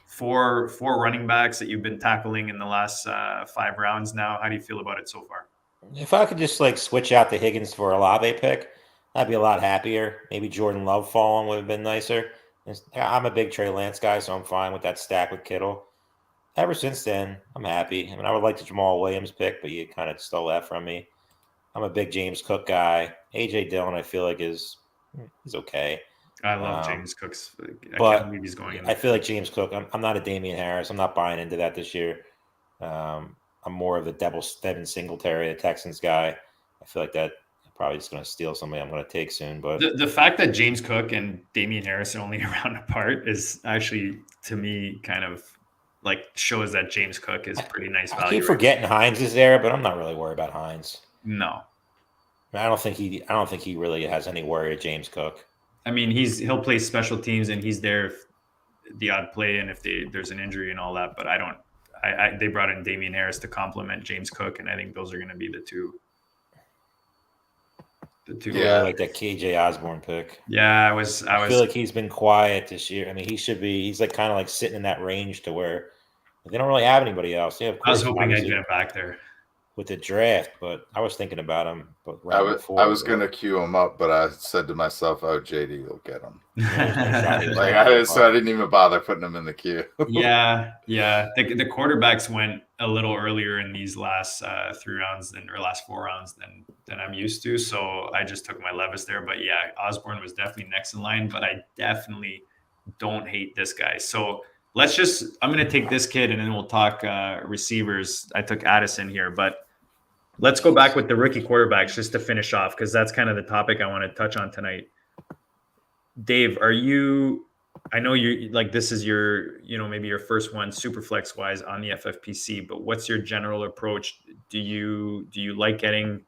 four running backs that you've been tackling in the last 5 rounds now. How do you feel about it so far? If I could just switch out the Higgins for a Olave pick, I'd be a lot happier. Maybe Jordan Love falling would have been nicer. I'm a big Trey Lance guy, so I'm fine with that stack with Kittle. Ever since then, I'm happy. I mean, I would like the Jamal Williams pick, but you kind of stole that from me. I'm a big James Cook guy. A.J. Dillon, I feel like he's okay. I love James Cook's. I can't believe he's going in. I feel like James Cook. I'm not a Damian Harris. I'm not buying into that this year. I'm more of the Devin Singletary, the Texans guy. I feel like that probably just going to steal somebody I'm going to take soon. But the fact that James Cook and Damian Harris are only a round apart is actually, to me, kind of shows that James Cook is pretty nice value. I keep forgetting Hines is there, but I'm not really worried about Hines. No, I don't think he really has any worry of James Cook. I mean, he'll play special teams and he's there if the odd play and if there's an injury and all that. But they brought in Damian Harris to complement James Cook, and I think those are going to be the two. Yeah, like that KJ Osborne pick. Yeah, I feel like he's been quiet this year. I mean, he's kind of sitting in that range to where they don't really have anybody else. Yeah, of course, I was hoping I'd get him back there with the draft, but I was thinking about him. But I was going to queue him up, but I said to myself, "Oh, JD will get him." I didn't even bother putting him in the queue. Yeah. The quarterbacks went a little earlier in these last 3 rounds or last 4 rounds than I'm used to. So I just took my Levis there. But yeah, Osborne was definitely next in line. But I definitely don't hate this guy. So I'm going to take this kid and then we'll talk receivers. I took Addison here, but let's go back with the rookie quarterbacks just to finish off, because that's kind of the topic I want to touch on tonight. Dave, I know you this is your, maybe your first one Superflex wise on the FFPC, but what's your general approach? Do you like getting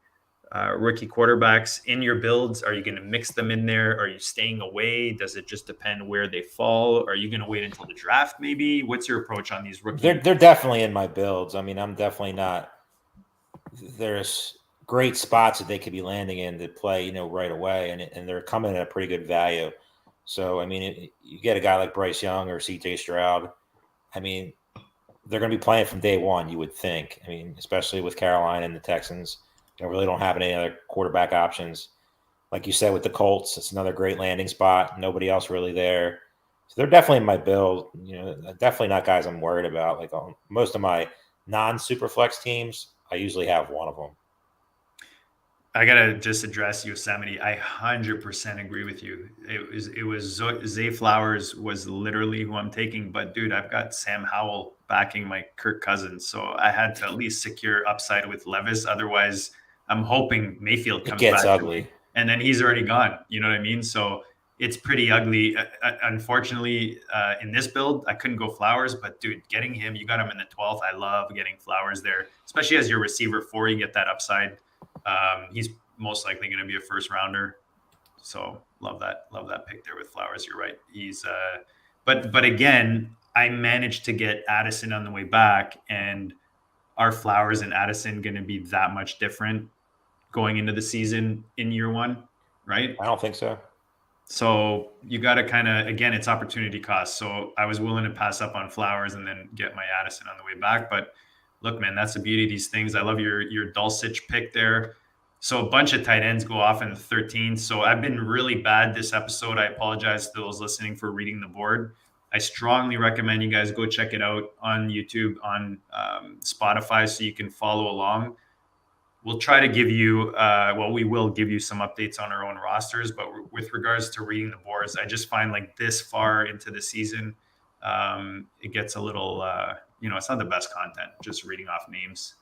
rookie quarterbacks in your builds? Are you going to mix them in there? Are you staying away? Does it just depend where they fall? Are you going to wait until the draft maybe? What's your approach on these rookies? They're definitely in my builds. I mean, I'm definitely not. There's great spots that they could be landing in to play, you know, right away, and they're coming at a pretty good value. So, I mean, you get a guy like Bryce Young or CJ Stroud. I mean, they're going to be playing from day one, you would think. I mean, especially with Carolina and the Texans, they really don't have any other quarterback options. Like you said with the Colts, it's another great landing spot. Nobody else really there. So they're definitely in my build. You know, definitely not guys I'm worried about. Like on most of my non-Superflex teams, I usually have one of them. I gotta just address Yosemite. I 100% agree with you. It was Zay Flowers was literally who I'm taking, but dude, I've got Sam Howell backing my Kirk Cousins, so I had to at least secure upside with Levis. Otherwise, I'm hoping Mayfield comes back. It gets ugly, and then he's already gone. You know what I mean? So it's pretty ugly. Unfortunately, in this build, I couldn't go Flowers, but dude, getting him, you got him in the 12th. I love getting Flowers there, especially as your receiver 4. You get that upside. He's most likely going to be a first rounder. So love that pick there with Flowers. You're right. He's, but again, I managed to get Addison on the way back, and are Flowers and Addison going to be that much different going into the season in year 1? Right. I don't think so. So you got to kind of, again, it's opportunity cost. So I was willing to pass up on Flowers and then get my Addison on the way back. But look, man, that's the beauty of these things. I love your Dulcich pick there. So a bunch of tight ends go off in the 13th. So I've been really bad this episode. I apologize to those listening for reading the board. I strongly recommend you guys go check it out on YouTube, on Spotify, so you can follow along. We'll try to give you, we will give you some updates on our own rosters, but with regards to reading the boards, I just find like this far into the season, it gets a little, it's not the best content, just reading off names.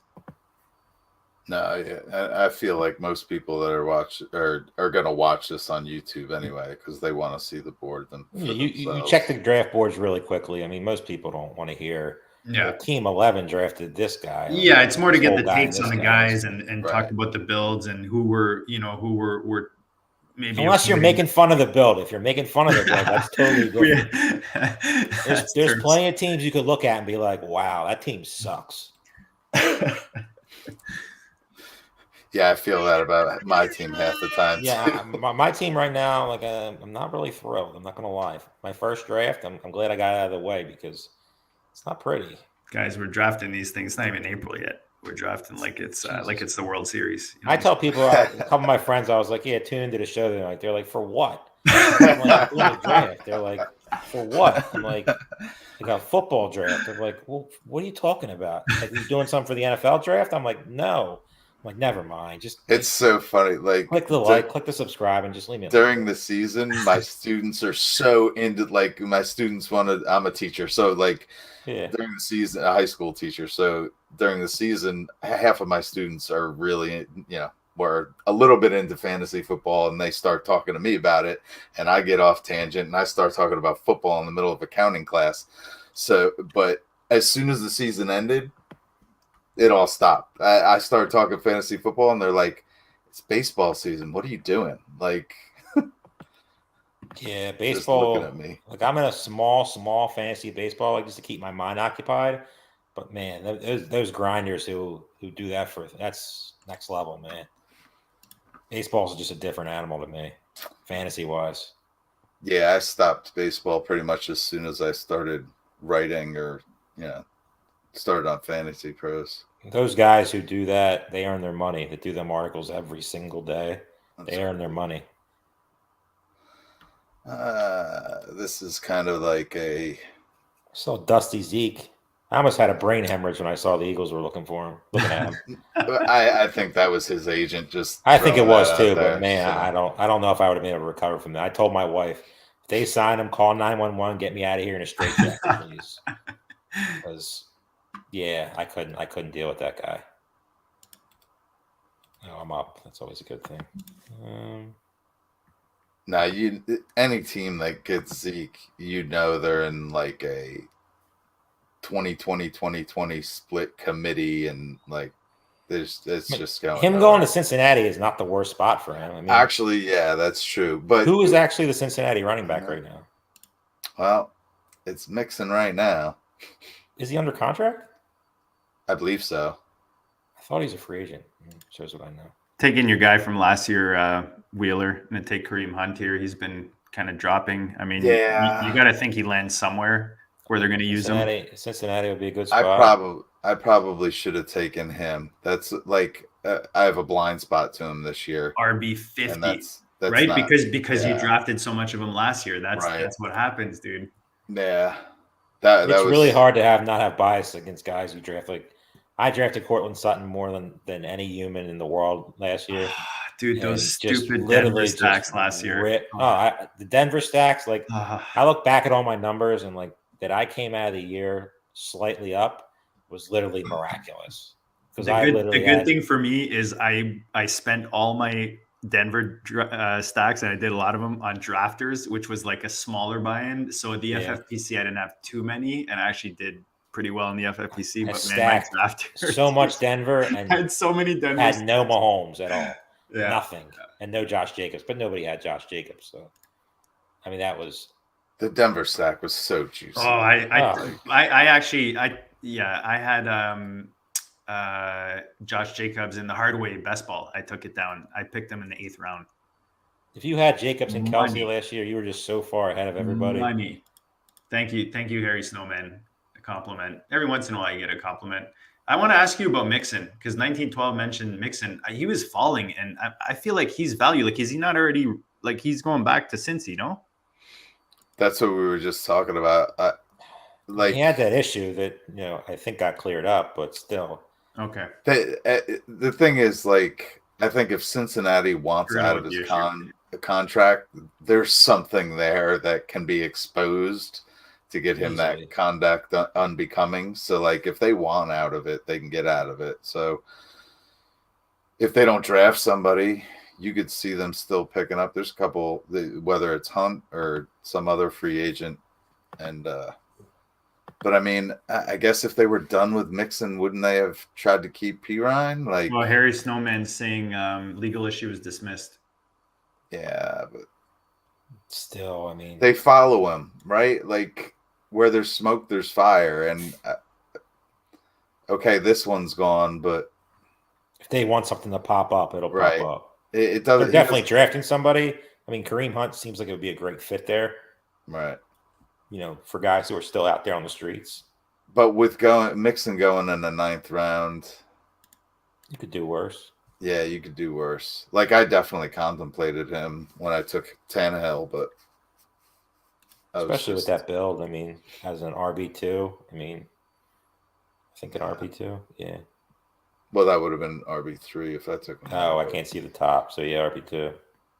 No, yeah, I feel like most people that are going to watch this on YouTube anyway, because they want to see the board. You check the draft boards really quickly. I mean, most people don't want to hear. Yeah, Team 11 drafted this guy. Yeah, it's more to get the takes on the guys and right. talk about the builds and who were maybe. Unless you're making fun of the build. If you're making fun of the build, that's totally good. There's plenty of teams you could look at and be like, wow, that team sucks. Yeah, I feel that about my team half the time. Yeah, my team right now, like I'm not really thrilled. I'm not going to lie. My first draft, I'm glad I got out of the way because it's not pretty. Guys, we're drafting these things. It's not even April yet. We're drafting like it's the World Series. I tell people, a couple of my friends, I was like, yeah, tune into the show tonight. They're like, for what? I'm like, doing a draft. They're like, for what? I'm like, I got a football draft. They're like, well, what are you talking about? Like, you doing something for the NFL draft? I'm like, no. I'm like, never mind. Just it's so funny. Like, click the subscribe, and just leave me alone. During the season, my students are so into, like, my students I'm a teacher, so like during the season, a high school teacher. So during the season, half of my students are really, were a little bit into fantasy football, and they start talking to me about it, and I get off tangent and I start talking about football in the middle of accounting class. So, but as soon as the season ended, it all stopped. I started talking fantasy football, and they're like, it's baseball season. What are you doing? Like, yeah, baseball. Just looking at me. Like, I'm in a small fantasy baseball, like, just to keep my mind occupied. But man, those grinders who do that that's next level, man. Baseball is just a different animal to me, fantasy wise. Yeah, I stopped baseball pretty much as soon as I started writing or started on Fantasy Pros. Those guys who do that, they earn their money. That do them articles every single day. They earn their money. This is kind of like I saw Dusty Zeke. I almost had a brain hemorrhage when I saw the Eagles were looking at him. I think that was his agent. I think it was too, but man, so. I don't know if I would have been able to recover from that. I told my wife, if they sign him, call 911, get me out of here in a straitjacket, please. Because yeah, I couldn't deal with that guy. Oh, I'm up. That's always a good thing. Now, any team that gets Zeke, they're in like a 2020 split committee, and like it's just going. Him going to Cincinnati is not the worst spot for him. I mean, actually, yeah, that's true. But who is actually the Cincinnati running back right now? Well, it's Mixon right now. Is he under contract? I believe so. I thought he's a free agent. Shows what I know. Taking your guy from last year, Wheeler, and then take Kareem Hunt here. He's been kind of dropping. I mean, you got to think he lands somewhere where they're going to use him. Cincinnati would be a good spot. I probably should have taken him. That's like I have a blind spot to him this year. RB50, that's right? not, because you drafted so much of him last year. That's what happens, dude. Yeah, it's really hard to not have bias against guys you draft. Like I drafted Cortland Sutton more than any human in the world last year. Dude, those stupid Denver stacks last year. The Denver stacks, like I look back at all my numbers and like that I came out of the year slightly up was literally miraculous. Because the good thing for me is I spent all my Denver stacks, and I did a lot of them on drafters, which was like a smaller buy-in. So the FFPC, I didn't have too many, and I actually did pretty well in the FFPC. But man, my drafters, so much Denver, and had so many Denver. Had no Mahomes at all. Yeah. Nothing. And no Josh Jacobs, but nobody had Josh Jacobs. So, I mean, that was the Denver stack was so juicy. Oh, I actually had Josh Jacobs in the hard way best ball. I took it down. I picked him in the 8th round. If you had Jacobs and Kelsey last year, you were just so far ahead of everybody. Money. Thank you, Harry Snowman. A compliment. Every once in a while, you get a compliment. I want to ask you about Mixon because 1912 mentioned Mixon. He was falling, and I feel like he's value. Like, is he not already like he's going back to Cincy? No, that's what we were just talking about. Like he had that issue that I think got cleared up, but still. Okay. The thing is, like, I think if Cincinnati wants out of his contract, there's something there that can be exposed to get him that conduct unbecoming. So, like, if they want out of it, they can get out of it. So, if they don't draft somebody, you could see them still picking up. There's a couple, whether it's Hunt or some other free agent. And, but I mean, I guess if they were done with Mixon, wouldn't they have tried to keep Pirine? Like, well, Harry Snowman's saying legal issue was dismissed. Yeah, but still, I mean, they follow him, right? Like, where there's smoke, there's fire. And okay, this one's gone, but if they want something to pop up, it'll pop up. It doesn't. They're definitely drafting somebody. I mean, Kareem Hunt seems like it would be a great fit there, right? For guys who are still out there on the streets. But with Mixon going in the 9th round, you could do worse. Yeah, you could do worse. Like, I definitely contemplated him when I took Tannehill, but especially with that build, I mean, as an RB2, I mean, I think an RB2, yeah. Well, that would have been RB3 if I took him. Oh, I can't see the top, so yeah, RB2,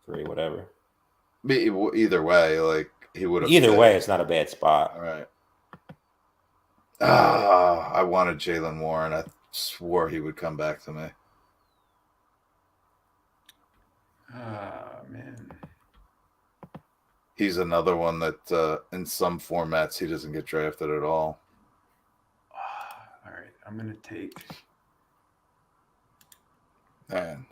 3, whatever. Either way, like, he would have. Either way, it's not a bad spot. All right. I wanted Jalen Warren. I swore he would come back to me. Man. He's another one that in some formats he doesn't get drafted at all. All right, I'm gonna take. Man,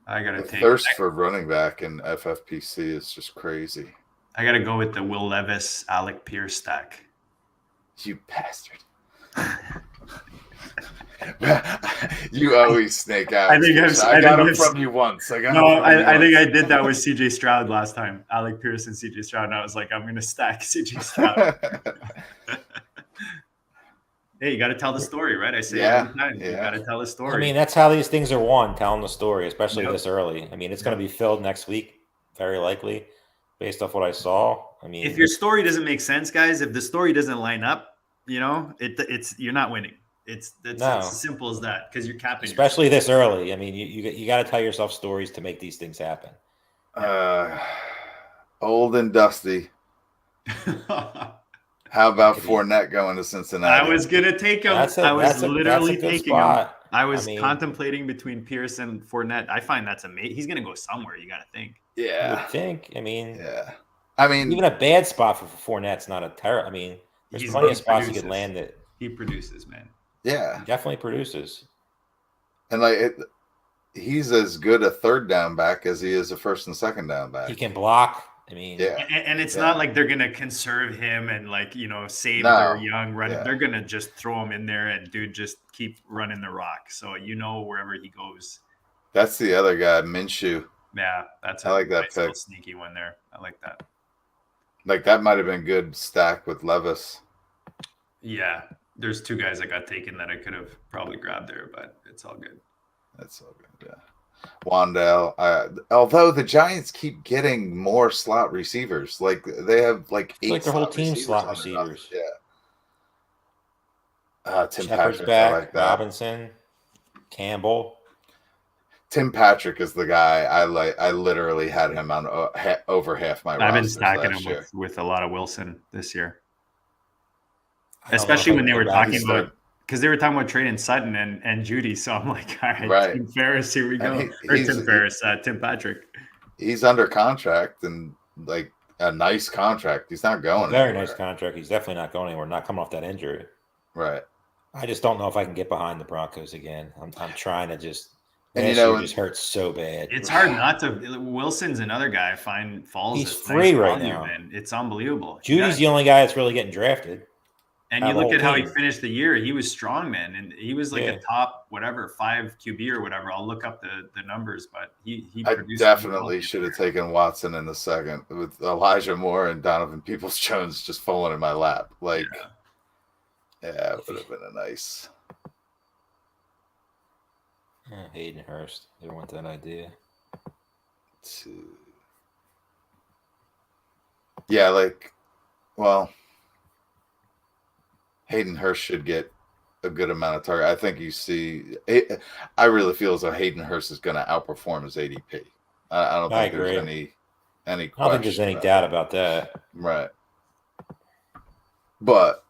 I gotta the take. Thirst for running back in FFPC is just crazy. I gotta go with the Will Levis, Alec Pierce stack. You bastard! You always snake out. I got him from you once. I think I did that with CJ Stroud last time. Alec Pierce and CJ Stroud, and I was like, I'm gonna stack CJ Stroud. Hey, you got to tell the story, right? I say every time. You got to tell the story. I mean, that's how these things are won, telling the story, especially this early. I mean, it's going to be filled next week, very likely, based off what I saw. I mean, if your story doesn't make sense, guys, if the story doesn't line up, it's you're not winning. It's as simple as that because you're capping. Especially this early. I mean, you got to tell yourself stories to make these things happen. Old and dusty. How about Fournette going to Cincinnati? I was gonna take him. I was literally taking him. I was contemplating between Pierce and Fournette. I find that's amazing. He's gonna go somewhere. You got to think. Yeah. You would think. I mean. Yeah. I mean, even a bad spot for Fournette's not a terrible. I mean, there's plenty of spots you could land it. He produces, man. Yeah. He definitely produces. And he's as good a third down back as he is a first and second down back. He can block. I mean, and it's not like they're gonna conserve him and like save No. their young run. Yeah. They're gonna just throw him in there and dude just keep running the rock. So wherever he goes. That's the other guy, Minshew. Yeah, that's I like that nice little pick. sneaky one there. I like that. Like that might have been good stack with Levis. Yeah, there's two guys that got taken that I could have probably grabbed there, but it's all good. That's all good. Yeah. Wandale. Although the Giants keep getting more slot receivers, like they have like 8 like their whole slot team receivers slot on the receivers. roster. Yeah. Tim Shepard's Patrick, back. I like that. Robinson, Campbell. Tim Patrick is the guy I like. I literally had him on over half my I've been rosters stacking last him year. with a lot of Wilson this year, I don't know especially if I when they can were get back talking to about because they were talking about trading Sutton and Judy. So I'm like, all right, Right. Tim Ferriss, here we go. Tim Patrick. He's under contract and like a nice contract. He's not going Very anywhere. nice contract. He's definitely not going anywhere. Not coming off that injury. Right. I just don't know if I can get behind the Broncos again. I'm trying to just. And Last year just hurts so bad. It's hard not to. Wilson's another guy. Falls. He's as free nice right value, now. Man. It's unbelievable. Judy's the only guy that's really getting drafted. And you look at how he team. finished the year. He was strong, man, and he was like Yeah. a top 5 QB or whatever. I'll look up the numbers, but he I produced definitely should have taken Watson in the second with Elijah Moore and Donovan Peoples-Jones just falling in my lap. Like, yeah, it would have been a nice. Hayden Hurst. They want that idea. Yeah, like, well, Hayden Hurst should get a good amount of target. I think you see, I really feel as though Hayden Hurst is going to outperform his ADP. I don't think there's any I don't think there's any doubt about that. Right. But,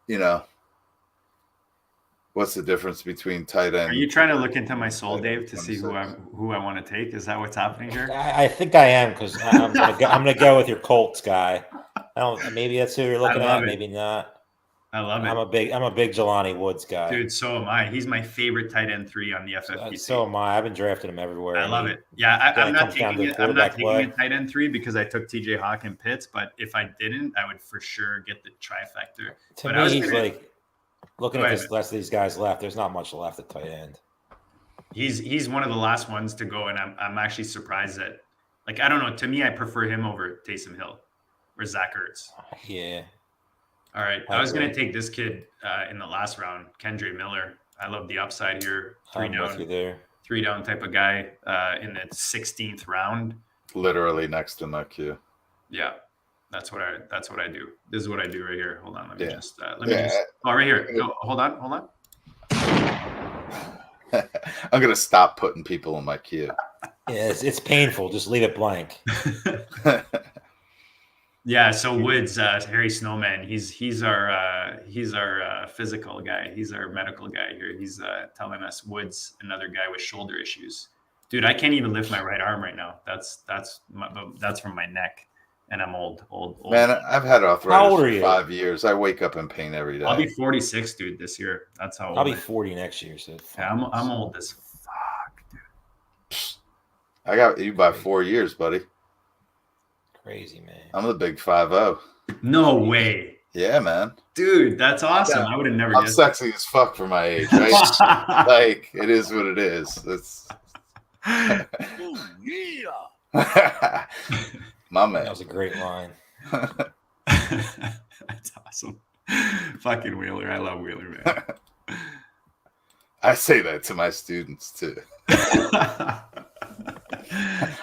what's the difference between tight end? Are you trying to look into my soul, Dave, to see who I want to take? Is that what's happening here? I think I am because I'm gonna go with your Colts guy. Maybe that's who you're looking at. Maybe not. I love it. I'm a big Jelani Woods guy. Dude, so am I. He's my favorite tight end 3 on the FFPC. So am I. I've been drafting him everywhere. I love it. Yeah, I'm not taking a tight end 3 because I took TJ Hawk and Pitts, but if I didn't, I would for sure get the trifecta. To me, he's like looking at this last of these guys left. There's not much left at tight end. He's one of the last ones to go, and I'm actually surprised that, like, I don't know. To me, I prefer him over Taysom Hill or Zach Ertz. Yeah. All right, I was going to take this kid in the last round, Kendre Miller. I love the upside here. Three down type of guy in the 16th round. Literally next in my queue. Yeah, that's what I do. This is what I do right here. Hold on, let me just. Oh, right here. No, hold on. I'm gonna stop putting people in my queue. Yeah, it's painful. Just leave it blank. Yeah, so Woods, Harry Snowman, he's our physical guy. He's our medical guy here. He's telling us Woods, another guy with shoulder issues. Dude, I can't even lift my right arm right now. That's from my neck, and I'm old. Man, I've had arthritis How old are for you? 5 years. I wake up in pain every day. I'll be 46, dude, this year. That's how old I'll be 40 next year. So yeah, I'm old as fuck, dude. I got you by 4 years, buddy. Crazy, man. I'm the big 5-0. No way. Yeah, man. That's awesome. Yeah. I would have never I'm sexy as fuck for my age, right? Like, it is what it is. It's my man. That was a great line. That's awesome. Fucking Wheeler. I love Wheeler, man. I say that to my students too.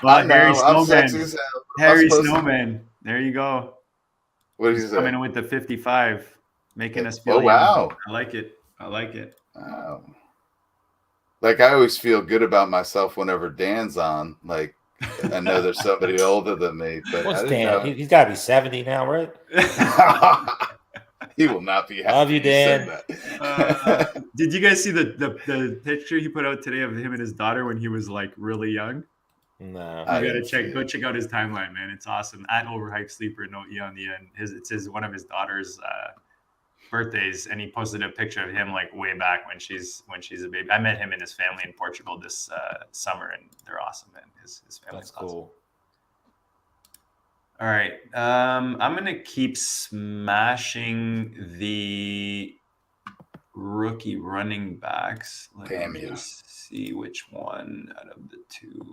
Harry Snowman. Harry Snowman. There you go. What is he coming in with the 55, making us feel. Oh wow! I like it. Wow. Like I always feel good about myself whenever Dan's on. Like I know there's somebody older than me, but what's Dan? He's got to be 70 now, right? He will not be happy. Love you, Dan. Did you guys see the picture he put out today of him and his daughter when he was like really young? No, you gotta go check out his timeline, man. It's awesome. At Overhyped Sleeper, no E on the end. It's one of his daughter's birthdays, and he posted a picture of him like way back when she's a baby. I met him and his family in Portugal this summer, and they're awesome, man. His family's That's cool. All right. I'm gonna keep smashing the rookie running backs. Let Damn me you. just see which one out of the two.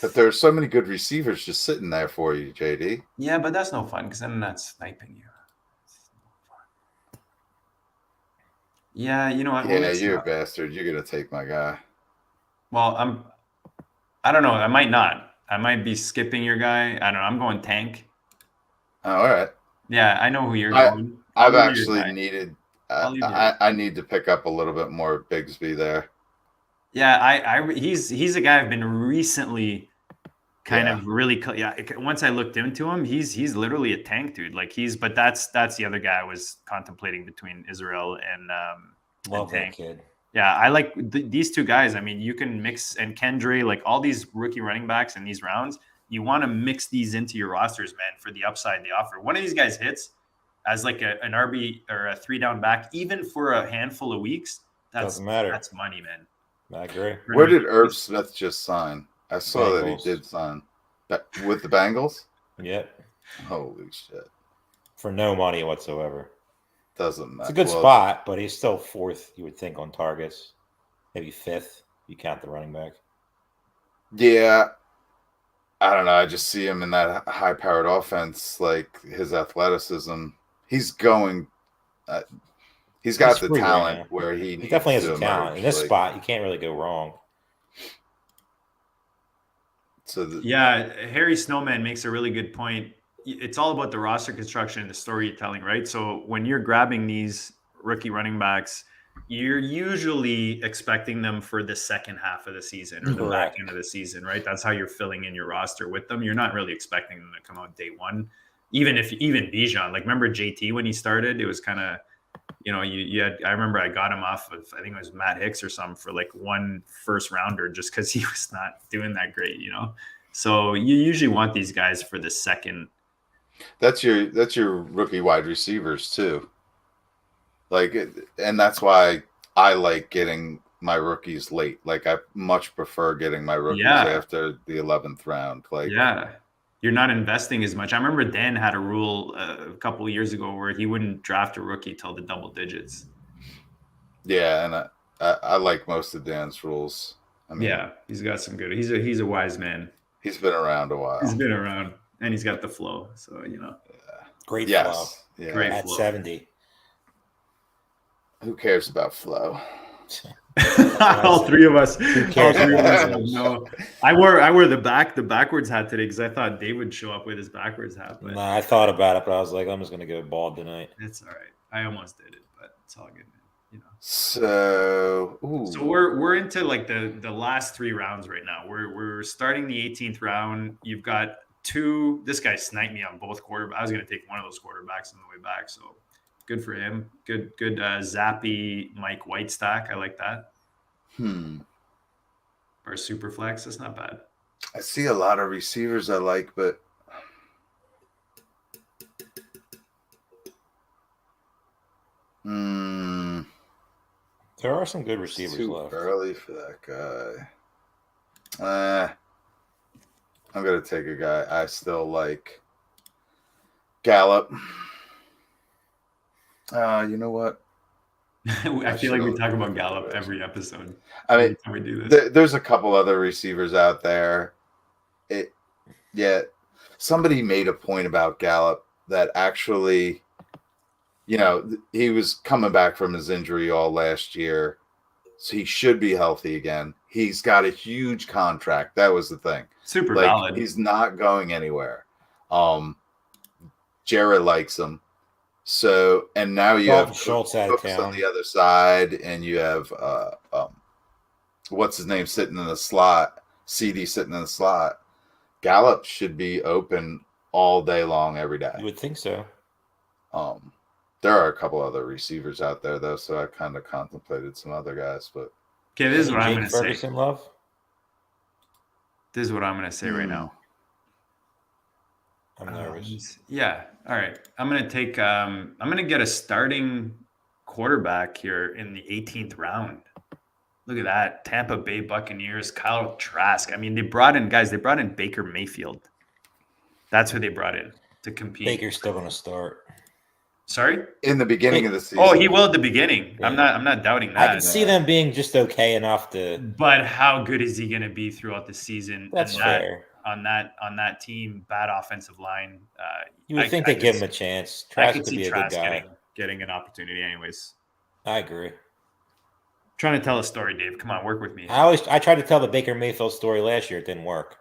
But there are so many good receivers just sitting there for you, JD. Yeah, but that's no fun because then I'm not sniping you. Yeah, you know what? We'll Yeah, mix it you're a up. bastard. You're gonna take my guy. Well, I don't know. I might not. I might be skipping your guy. I don't know. I'm going tank. Oh, all right. Yeah, I know who you're I going. I'll I've leave you your actually guy. needed. I'll leave you. I need to pick up a little bit more Bigsby there. Yeah, he's a guy I've been recently kind Yeah. of really once I looked into him, he's literally a tank, dude. Like but that's the other guy I was contemplating between Israel and Love that tank. kid. Yeah, I like these two guys. I mean, you can mix, and Kendra, like all these rookie running backs in these rounds, you want to mix these into your rosters, man, for the upside they offer. One of these guys hits as like an RB or a 3-down back, even for a handful of weeks. Doesn't matter. That's money, man. I agree. Where did Irv Smith just sign? I saw that he Bengals. did sign with the Bengals. Yep. Holy shit! For no money whatsoever. Doesn't matter. It's a good spot, but he's still fourth, you would think, on targets. Maybe fifth, if you count the running back. Yeah. I don't know. I just see him in that high-powered offense, like his athleticism. He's going. He's got the talent right where he definitely has to the talent. emerge. In this Like, spot, you can't really go wrong. So Harry Snowman makes a really good point. It's all about the roster construction and the storytelling, right? So when you're grabbing these rookie running backs, you're usually expecting them for the second half of the season or the back end of the season, right? That's how you're filling in your roster with them. You're not really expecting them to come out day one. Even Bijan, like remember JT when he started, it was kind of, you had, I remember I got him off of, I think it was Matt Hicks or something for like one first rounder just because he was not doing that great, So you usually want these guys for the second. that's your rookie wide receivers too. Like, and that's why I like getting my rookies late. Like, I much prefer getting my rookies after the 11th round. Like, you're not investing as much. I remember Dan had a rule a couple of years ago where he wouldn't draft a rookie till the double digits. Yeah, and I like most of Dan's rules. I mean, yeah, he's got some good. He's a wise man. He's been around a while. He's been around, and he's got the flow. So great flow. Yeah, great at flow. 70. Who cares about flow? all three of us. No. I wore the backwards hat today because I thought Dave would show up with his backwards hat. But I thought about it, but I was like, I'm just gonna go bald tonight. It's all right. I almost did it, but it's all good, man. So we're into like the last 3 rounds right now. We're starting the 18th round. You've got 2. This guy sniped me on both quarterbacks. I was gonna take one of those quarterbacks on the way back, so. Good for him. Good Zappy Mike White stack. I like that. Or Superflex. That's not bad. I see a lot of receivers I like, but there are some good receivers too left. Early for that guy. I'm gonna take a guy I still like. Gallup. You know what? I feel like we talk about Gallup every episode. I mean, we do this. There's a couple other receivers out there. Somebody made a point about Gallup that actually, he was coming back from his injury all last year, so he should be healthy again. He's got a huge contract. That was the thing. Super valid. He's not going anywhere. Jared likes him. So, and now you have Schultz out of town on the other side, and you have what's his name sitting in the slot, CD sitting in the slot. Gallup should be open all day long, every day. You would think so. There are a couple other receivers out there though, so I kind of contemplated some other guys, but okay, this is what I'm going to say. This is what I'm going to say right now. I'm nervous. Yeah. All right. I'm going to take. I'm going to get a starting quarterback here in the 18th round. Look at that. Tampa Bay Buccaneers, Kyle Trask. I mean, they brought in Baker Mayfield. That's who they brought in to compete. Baker's still going to start. Sorry? In the beginning of the season. Oh, he will at the beginning. Yeah. I'm not doubting I that. can see them being just okay enough to. But how good is he going to be throughout the season? That's fair. On that team, bad offensive line. You would think they give him a chance. Trask could be a good guy. Getting an opportunity, anyways. I agree. Trying to tell a story, Dave. Come on, work with me. I tried to tell the Baker Mayfield story last year. It didn't work.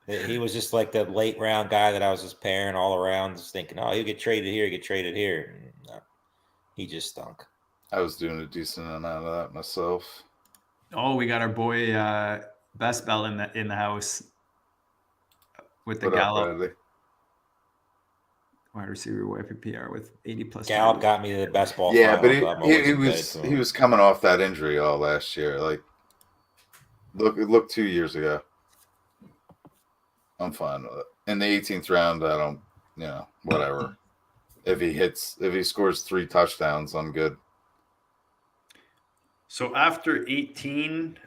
He was just like the late round guy that I was just pairing all around, just thinking, oh, he'll get traded here, get traded here. No, he just stunk. I was doing a decent amount of that myself. Oh, we got our boy Best Bell in the house with the Gallup wide receiver FFPR with 80+ Gallup got me the best ball. Yeah, but he was coming off that injury all last year. Like, look 2 years ago. I'm fine with it. In the 18th round, I don't, whatever. If he scores 3 touchdowns, I'm good. So after 18,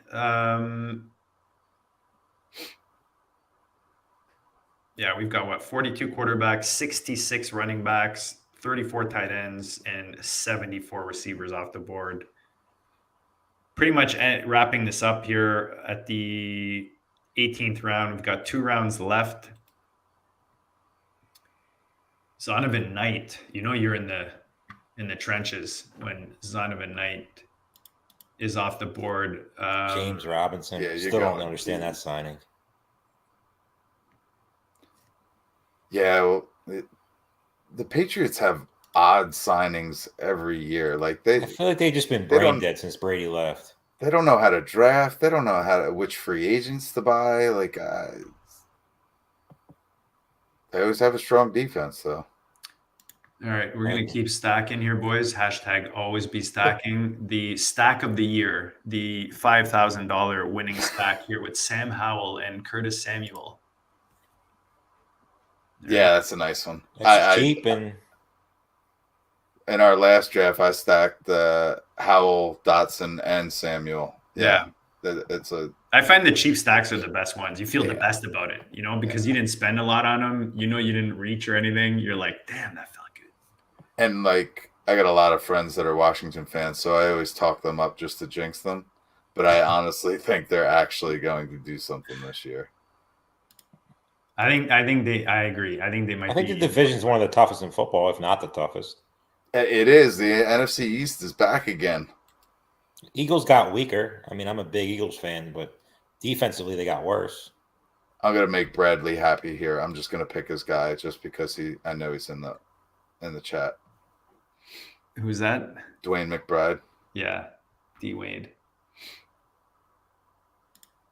we've got 42 quarterbacks, 66 running backs, 34 tight ends, and 74 receivers off the board. Pretty much wrapping this up here at the 18th round. We've got 2 rounds left. Zonovan Knight, you're in the trenches when Zonovan Knight is off the board. James Robinson. Still don't understand that signing. Yeah, well, the Patriots have odd signings every year. Like I feel like they've just been brain dead since Brady left. They don't know how to draft. They don't know which free agents to buy. Like they always have a strong defense, though. All right, we're going to keep stacking here, boys. # always be stacking. The stack of the year, the $5,000 winning stack here with Sam Howell and Curtis Samuel. Yeah, that's a nice one. It's cheap and. In our last draft, I stacked Howell, Dotson, and Samuel. Yeah. I find the cheap stacks are the best ones. You feel the best about it, because you didn't spend a lot on them. You didn't reach or anything. You're like, damn, that felt good. And I got a lot of friends that are Washington fans, so I always talk them up just to jinx them. But I honestly think they're actually going to do something this year. I agree. I think they might. I think the division is one of the toughest in football, if not the toughest. It is. The NFC East is back again. Eagles got weaker. I mean, I'm a big Eagles fan, but defensively they got worse. I'm gonna make Bradley happy here. I'm just gonna pick his guy just because I know he's in the chat. Who's that? Dwayne McBride. Yeah, D Wade.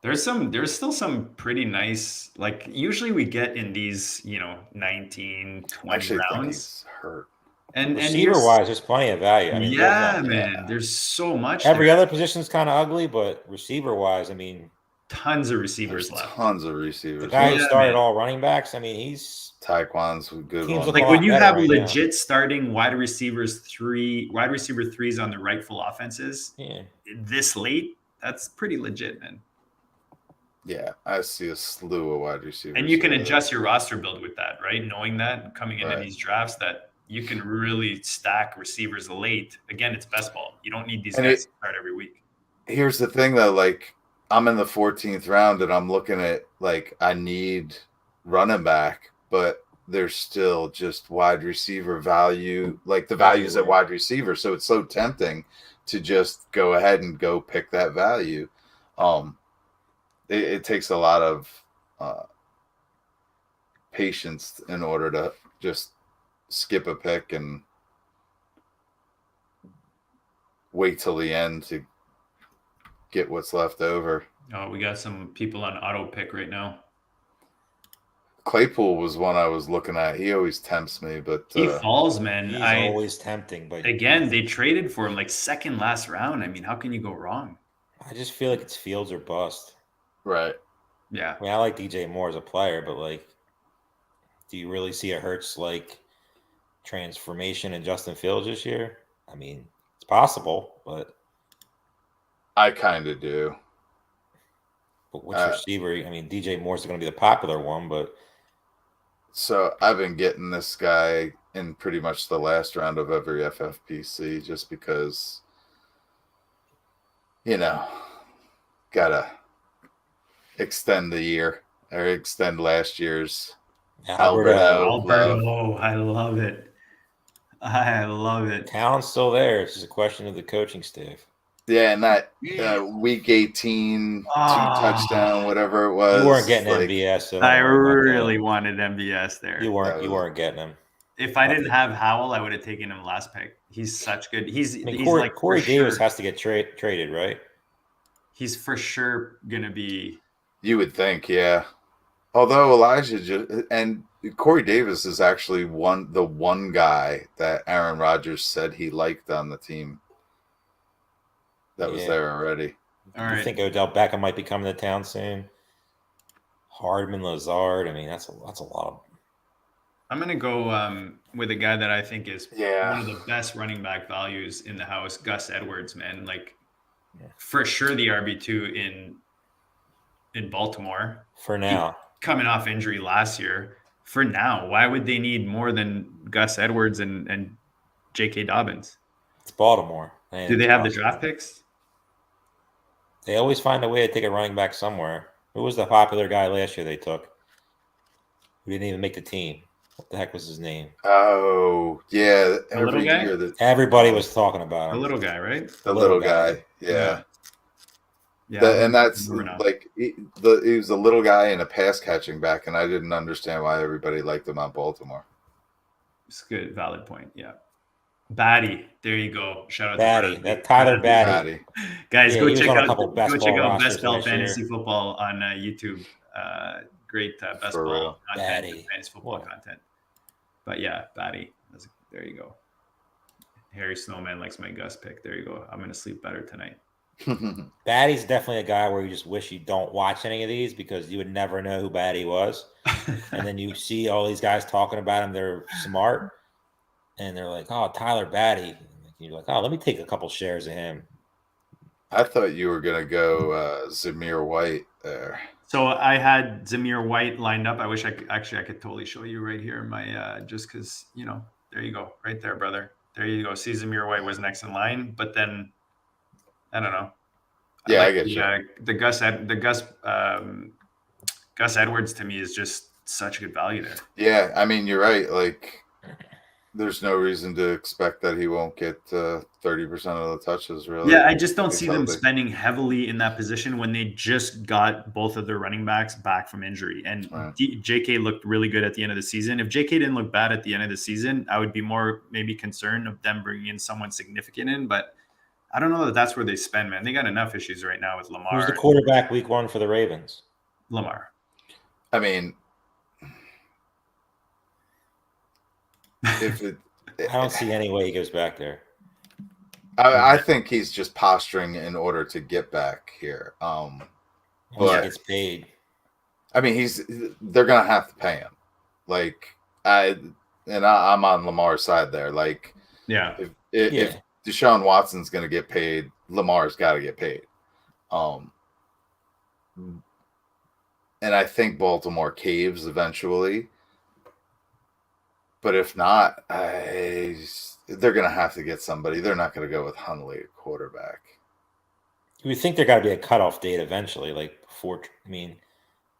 There's still some pretty nice, usually we get in these, 19, 20 rounds. Think he's hurt. And receiver-wise, there's plenty of value. I mean, man, there's so much. Every other position's kind of ugly, but receiver-wise, I mean, tons of receivers left. Tons of receivers. The guy who started all running backs, I mean, he's Taekwon's a good one. Like when you have legit starting wide receiver threes on the rightful offenses this late, that's pretty legit, man. Yeah, I see a slew of wide receivers. And you can adjust your roster build with that, right? Knowing that coming into these drafts that you can really stack receivers late. Again, it's best ball. You don't need these guys to start every week. Here's the thing, though. I'm in the 14th round, and I'm looking at, I need running back, but there's still just wide receiver value, the values at wide receiver. So it's so tempting to just go ahead and go pick that value. It takes a lot of patience in order to just skip a pick and wait till the end to get what's left over. Oh, we got some people on auto pick right now. Claypool was one I was looking at. He always tempts me, but he falls, man. He's always tempting. But again, they traded for him second last round. I mean, how can you go wrong? I just feel like it's Fields or bust. Right. Yeah. I mean, I like DJ Moore as a player, but do you really see a Hurts transformation in Justin Fields this year? I mean, it's possible, but I kind of do. But which receiver? I mean, DJ Moore's going to be the popular one, but So I've been getting this guy in pretty much the last round of every FFPC just because, gotta extend the year or extend last year's Alberto. love. Alberto, I love it. I love it. Talent's still there. It's just a question of the coaching staff. Yeah, and that week 18, 2-touchdown, whatever it was. You weren't getting MVS. So I really wanted MVS there. You weren't getting him. If I didn't have Howell, I would have taken him last pick. He's such good. He's like Corey Davis has to get traded, right? He's for sure gonna be. You would think, yeah. Although Elijah and Corey Davis is actually the one guy that Aaron Rodgers said he liked on the team that was there already. All right. You think Odell Beckham might be coming to town soon? Hardman, Lazard. I mean, that's a lot of. I'm gonna go with a guy that I think is one of the best running back values in the house, Gus Edwards, man. Like for sure the RB2 in Baltimore. For now. Coming off injury last year. For now, why would they need more than Gus Edwards and J.K. Dobbins? It's Baltimore. Do they have the draft picks? They always find a way to take a running back somewhere. Who was the popular guy last year they took? Who didn't even make the team? What the heck was his name? Oh, yeah. Little guy? Everybody was talking about him. The little guy, right? The little guy. Yeah. Yeah. And that's like he was a little guy and a pass catching back, and I didn't understand why everybody liked him on Baltimore. It's a good, valid point. Yeah. Batty. There you go. Shout out Batty. to That Tyler Batty. Guys, go check out Best Ball Fantasy Football on YouTube. Great best ball content, fantasy football content. But yeah, Batty. There you go. Harry Snowman likes my Gus pick. There you go. I'm gonna sleep better tonight. Batty's definitely a guy where you just wish you don't watch any of these because you would never know who Batty was. And then you see all these guys talking about him. They're smart. And they're like, oh, Tyler Batty. And you're like, oh, let me take a couple shares of him. I thought you were going to go Zamir White there. So I had Zamir White lined up. I wish I could totally show you right here. My just because, there you go. Right there, brother. There you go. See, Zamir White was next in line. But then, I don't know. Yeah, I get you. The Gus Edwards to me is just such good value there. Yeah, I mean, you're right. Like, there's no reason to expect that he won't get 30% of the touches, really. Yeah, I just don't see them spending heavily in that position when they just got both of their running backs back from injury. And JK looked really good at the end of the season. If JK didn't look bad at the end of the season, I would be more maybe concerned of them bringing in someone significant in. But I don't know that that's where they spend, man. They got enough issues right now with Lamar. Who's the quarterback week 1 for the Ravens? Lamar. I mean, I don't see any way he goes back there. I think he's just posturing in order to get back here. But he gets paid. I mean, they're gonna have to pay him. Like I'm on Lamar's side there. Like, if Deshaun Watson's gonna get paid, Lamar's got to get paid. And I think Baltimore caves eventually. But if not, they're going to have to get somebody. They're not going to go with Hundley at quarterback. You would think there got to be a cutoff date eventually. Like before, I mean,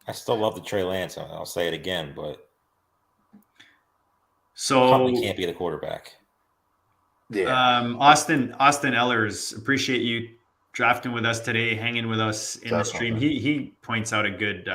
I still love the Trey Lance. I'll say it again, but Hundley can't be the quarterback. Yeah. Austin Ellers, appreciate you drafting with us today, hanging with us in the stream. He points out a good,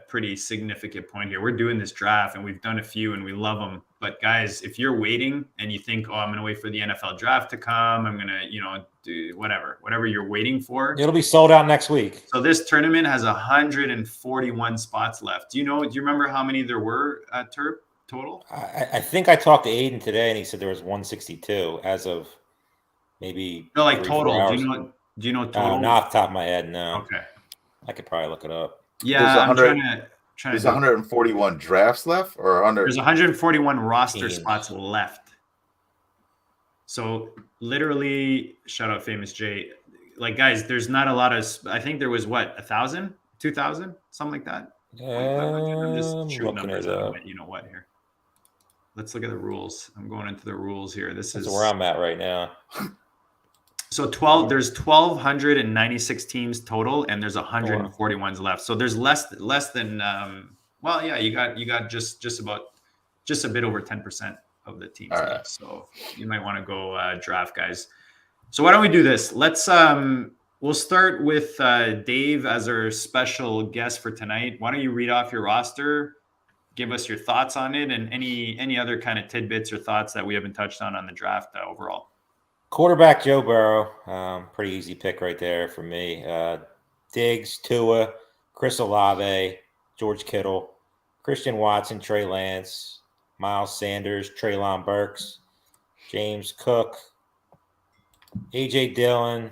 pretty significant point here. We're doing this draft and we've done a few and we love them. But guys, if you're waiting and you think, oh, I'm going to wait for the NFL draft to come, I'm going to, do whatever you're waiting for. It'll be sold out next week. So this tournament has 141 spots left. Do you remember how many there were at Terp total? I think I talked to Aiden today and he said there was 162 as of maybe. No, like total. Do you know total? Not off the top of my head, no. Okay. I could probably look it up. Yeah, I'm trying There's 141 drafts left, or 100? There's 141 roster spots left. So literally, shout out Famous J. Like, guys, there's not a lot of. I think there was 1,000, 2,000, something like that. I'm just shooting looking numbers it out of up. it. You know what here? Let's look at the rules. I'm going into the rules here. This That's is where I'm at right now. So there's 1,296 teams total, and there's 141s left. So there's less than well, yeah, you got just a bit over 10% of the teams All left. right. So you might want to go draft, guys. So why don't we do this? Let's we'll start with Dave as our special guest for tonight. Why don't you read off your roster, give us your thoughts on it, and any other kind of tidbits or thoughts that we haven't touched on the draft overall. Quarterback Joe Burrow, pretty easy pick right there for me. Diggs, Tua, Chris Olave, George Kittle, Christian Watson, Trey Lance, Miles Sanders, Treylon Burks, James Cook, AJ Dillon,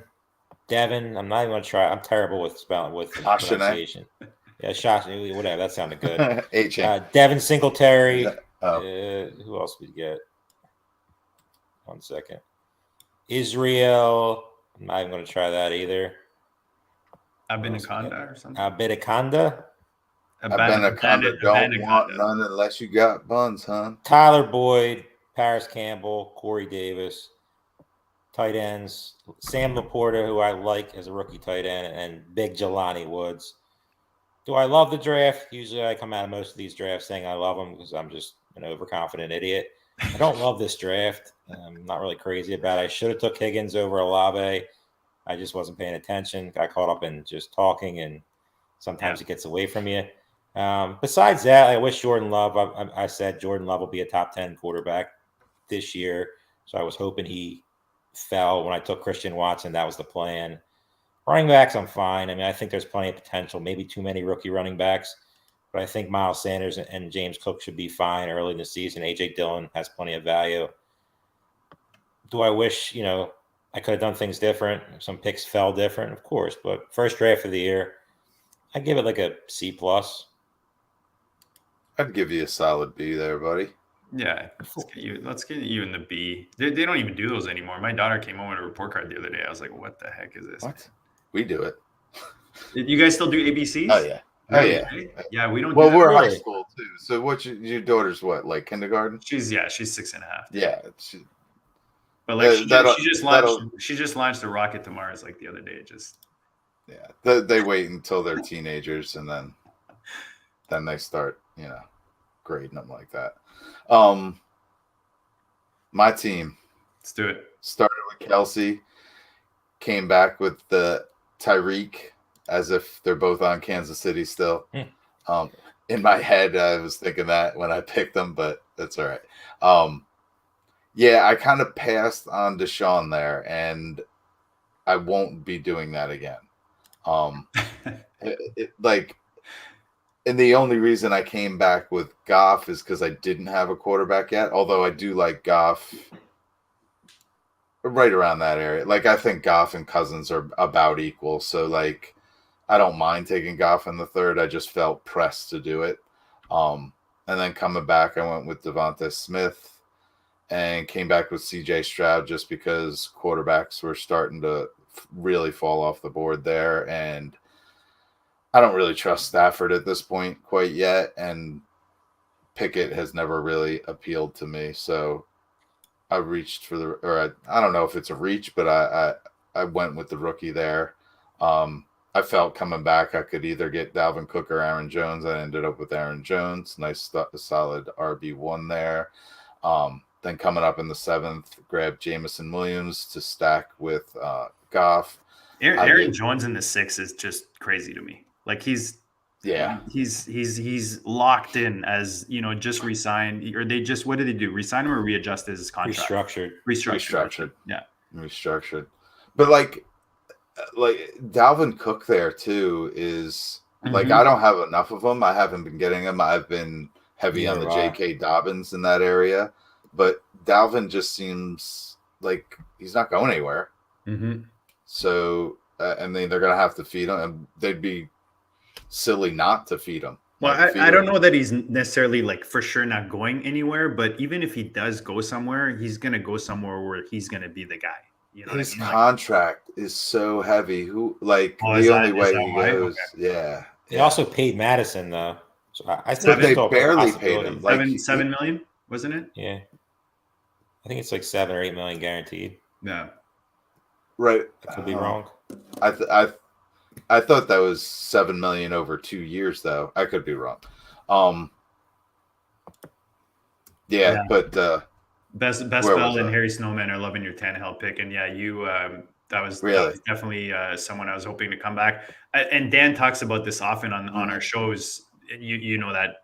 Devin. I'm not even going to try. I'm terrible with spelling, with pronunciation. Yeah, Shasha, whatever. That sounded good. Devin Singletary. Who else did we get? 1 second. Israel. I'm not even going to try that either. Abinakanda or something? Abinakanda don't want none unless you got buns, huh? Tyler Boyd, Paris Campbell, Corey Davis. Tight ends, Sam Laporta, who I like as a rookie tight end, and Big Jelani Woods. Do I love the draft? Usually I come out of most of these drafts saying I love them because I'm just an overconfident idiot. I don't love this draft. I'm not really crazy about it. I should have took Higgins over Olave. I just wasn't paying attention. Got caught up in just talking, and sometimes it gets away from you. Besides that, I wish Jordan Love. I said Jordan Love will be a top 10 quarterback this year, so I was hoping he fell when I took Christian Watson. That was the plan. Running backs, I'm fine. I mean, I think there's plenty of potential, maybe too many rookie running backs, but I think Miles Sanders and James Cook should be fine early in the season. AJ Dillon has plenty of value. Do I wish, I could have done things different? Some picks fell different, of course, but first draft of the year, I give it like a C+. I'd give you a solid B there, buddy. Yeah, let's get you in the B. They don't even do those anymore. My daughter came home with a report card the other day. I was like, what the heck is this? What? We do it. You guys still do ABCs? Oh, yeah. Really? Oh, yeah. Yeah, we don't Well, do we're really. high school, too. So what's your daughter's what, like kindergarten? She's 6.5. Yeah. But like she just launched a rocket to Mars like the other day. They wait until they're teenagers and then they start, grading them like that. My team. Let's do it. Started with Kelsey, came back with the Tyreek as if they're both on Kansas City still. In my head, I was thinking that when I picked them, but that's all right. Yeah, I kind of passed on Deshaun there, and I won't be doing that again. And the only reason I came back with Goff is because I didn't have a quarterback yet, although I do like Goff right around that area. Like, I think Goff and Cousins are about equal, so, I don't mind taking Goff in the third. I just felt pressed to do it. And then coming back, I went with Devonta Smith and came back with C.J. Stroud just because quarterbacks were starting to really fall off the board there, and I don't really trust Stafford at this point quite yet, and Pickett has never really appealed to me. So I reached for I don't know if it's a reach, but I went with the rookie there. I felt coming back I could either get Dalvin Cook or Aaron Jones. I ended up with Aaron Jones. Nice, solid RB1 there. Then coming up in the 7th, grabbed Jamison Williams to stack with Goff. Aaron Jones in the 6 is just crazy to me. Like he's locked in as just re-signed, or they just, what did they do? Resign him or readjust his contract? Restructured. Yeah. Restructured. But like Dalvin Cook there too is I don't have enough of them. I haven't been getting them. I've been heavy on the J.K. Dobbins in that area, but Dalvin just seems like he's not going anywhere. So I mean, they're gonna have to feed him, and they'd be silly not to feed him. Well, I don't know that he's necessarily for sure not going anywhere, but even if he does go somewhere, he's gonna go somewhere where he's gonna be the guy. His contract is so heavy. The only way he goes, They also paid Madison though, so I But they still barely paid him. Like seven million, wasn't it? Yeah, I think it's like 7 or 8 million guaranteed. Yeah, right. I could be wrong. I thought that was 7 million over 2 years, though. I could be wrong. Yeah. But Best Bell and Harry Snowman are loving your Tannehill pick, and yeah, that was definitely someone I was hoping to come back. And Dan talks about this often on our shows. You know that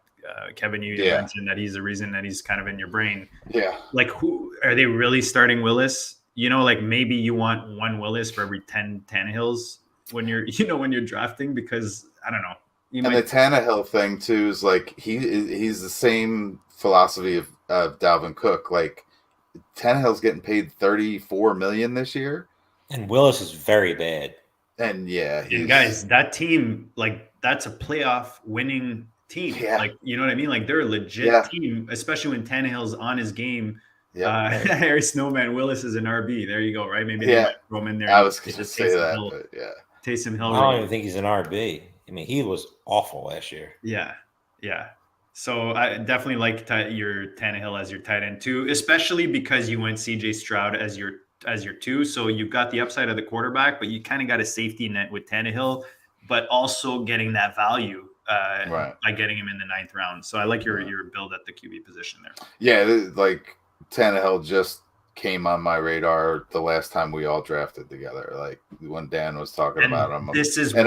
Kevin, you mentioned that he's the reason that he's kind of in your brain. Yeah, like who are they really starting Willis? You know, like maybe you want one Willis for every 10 Tannehills when you're drafting, because I don't know. The Tannehill thing too is like he's the same philosophy of Dalvin Cook. Like Tannehill's getting paid $34 million this year, and Willis is very bad. And guys, that team, like, that's a playoff winning team. Yeah. Like, you know what I mean? Like, they're a legit team, especially when Tannehill's on his game. Yeah. Harry Snowman Willis is an RB. There you go, right? Maybe they throw him in there. I was going to say that, but Taysom Hill. I don't even think he's an RB. I mean, he was awful last year. Yeah. So I definitely like your Tannehill as your tight end too, especially because you went CJ Stroud as your 2. So you've got the upside of the quarterback, but you kind of got a safety net with Tannehill, but also getting that value by getting him in the 9th round. So I like your build at the QB position there. Yeah, like Tannehill just came on my radar the last time we all drafted together. Like when Dan was talking about him,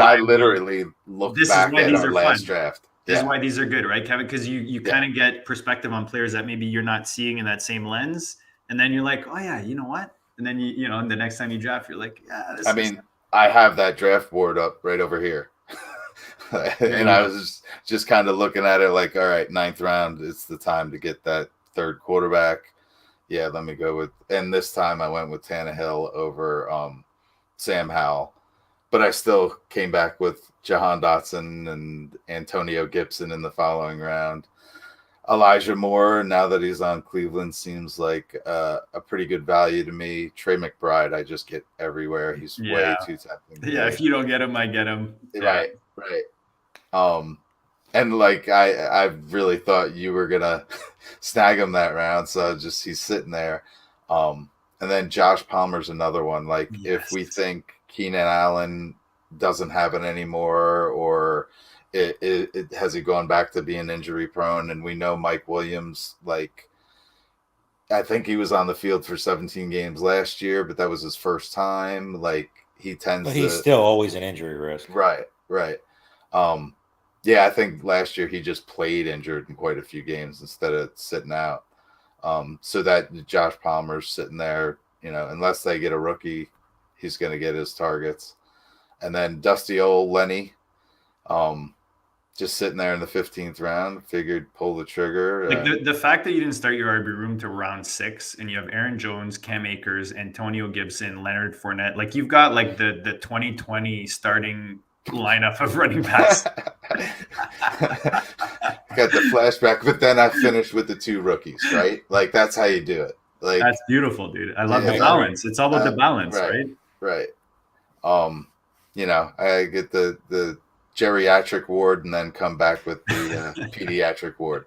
I literally looked back at our last draft. This is why these are good, right, Kevin? Because you kind of get perspective on players that maybe you're not seeing in that same lens, and then you're like, oh yeah, you know what? And then you know, the next time you draft, you're like, yeah. I have that draft board up right over here, and I was just kind of looking at it like, all right, 9th round, it's the time to get that 3rd quarterback. Yeah, let me go with. And this time I went with Tannehill over Sam Howell, but I still came back with Jahan Dotson and Antonio Gibson in the following round. Elijah Moore, now that he's on Cleveland, seems like a pretty good value to me. Trey McBride, I just get everywhere. He's way too tempting. Yeah, if you don't get him, I get him. Right. And like I really thought you were gonna snag him that round, so he's sitting there. And then Josh Palmer's another one. Like if we think Keenan Allen doesn't have it anymore, or it has he gone back to being injury prone, and we know Mike Williams, like I think he was on the field for 17 games last year, but that was his first time. Like he's still always an injury risk. Right. Yeah, I think last year he just played injured in quite a few games instead of sitting out. So that Josh Palmer's sitting there, you know, unless they get a rookie, he's going to get his targets. And then dusty old Lenny, just sitting there in the 15th round, figured pull the trigger. Like the fact that you didn't start your RB room to round 6, and you have Aaron Jones, Cam Akers, Antonio Gibson, Leonard Fournette, like you've got like the 2020 starting lineup of running backs. Got the flashback, but then I finished with the 2 rookies, right? Like that's how you do it. Like that's beautiful, dude. I love the balance. It's all about the balance, right? You know, I get the geriatric ward and then come back with the pediatric ward.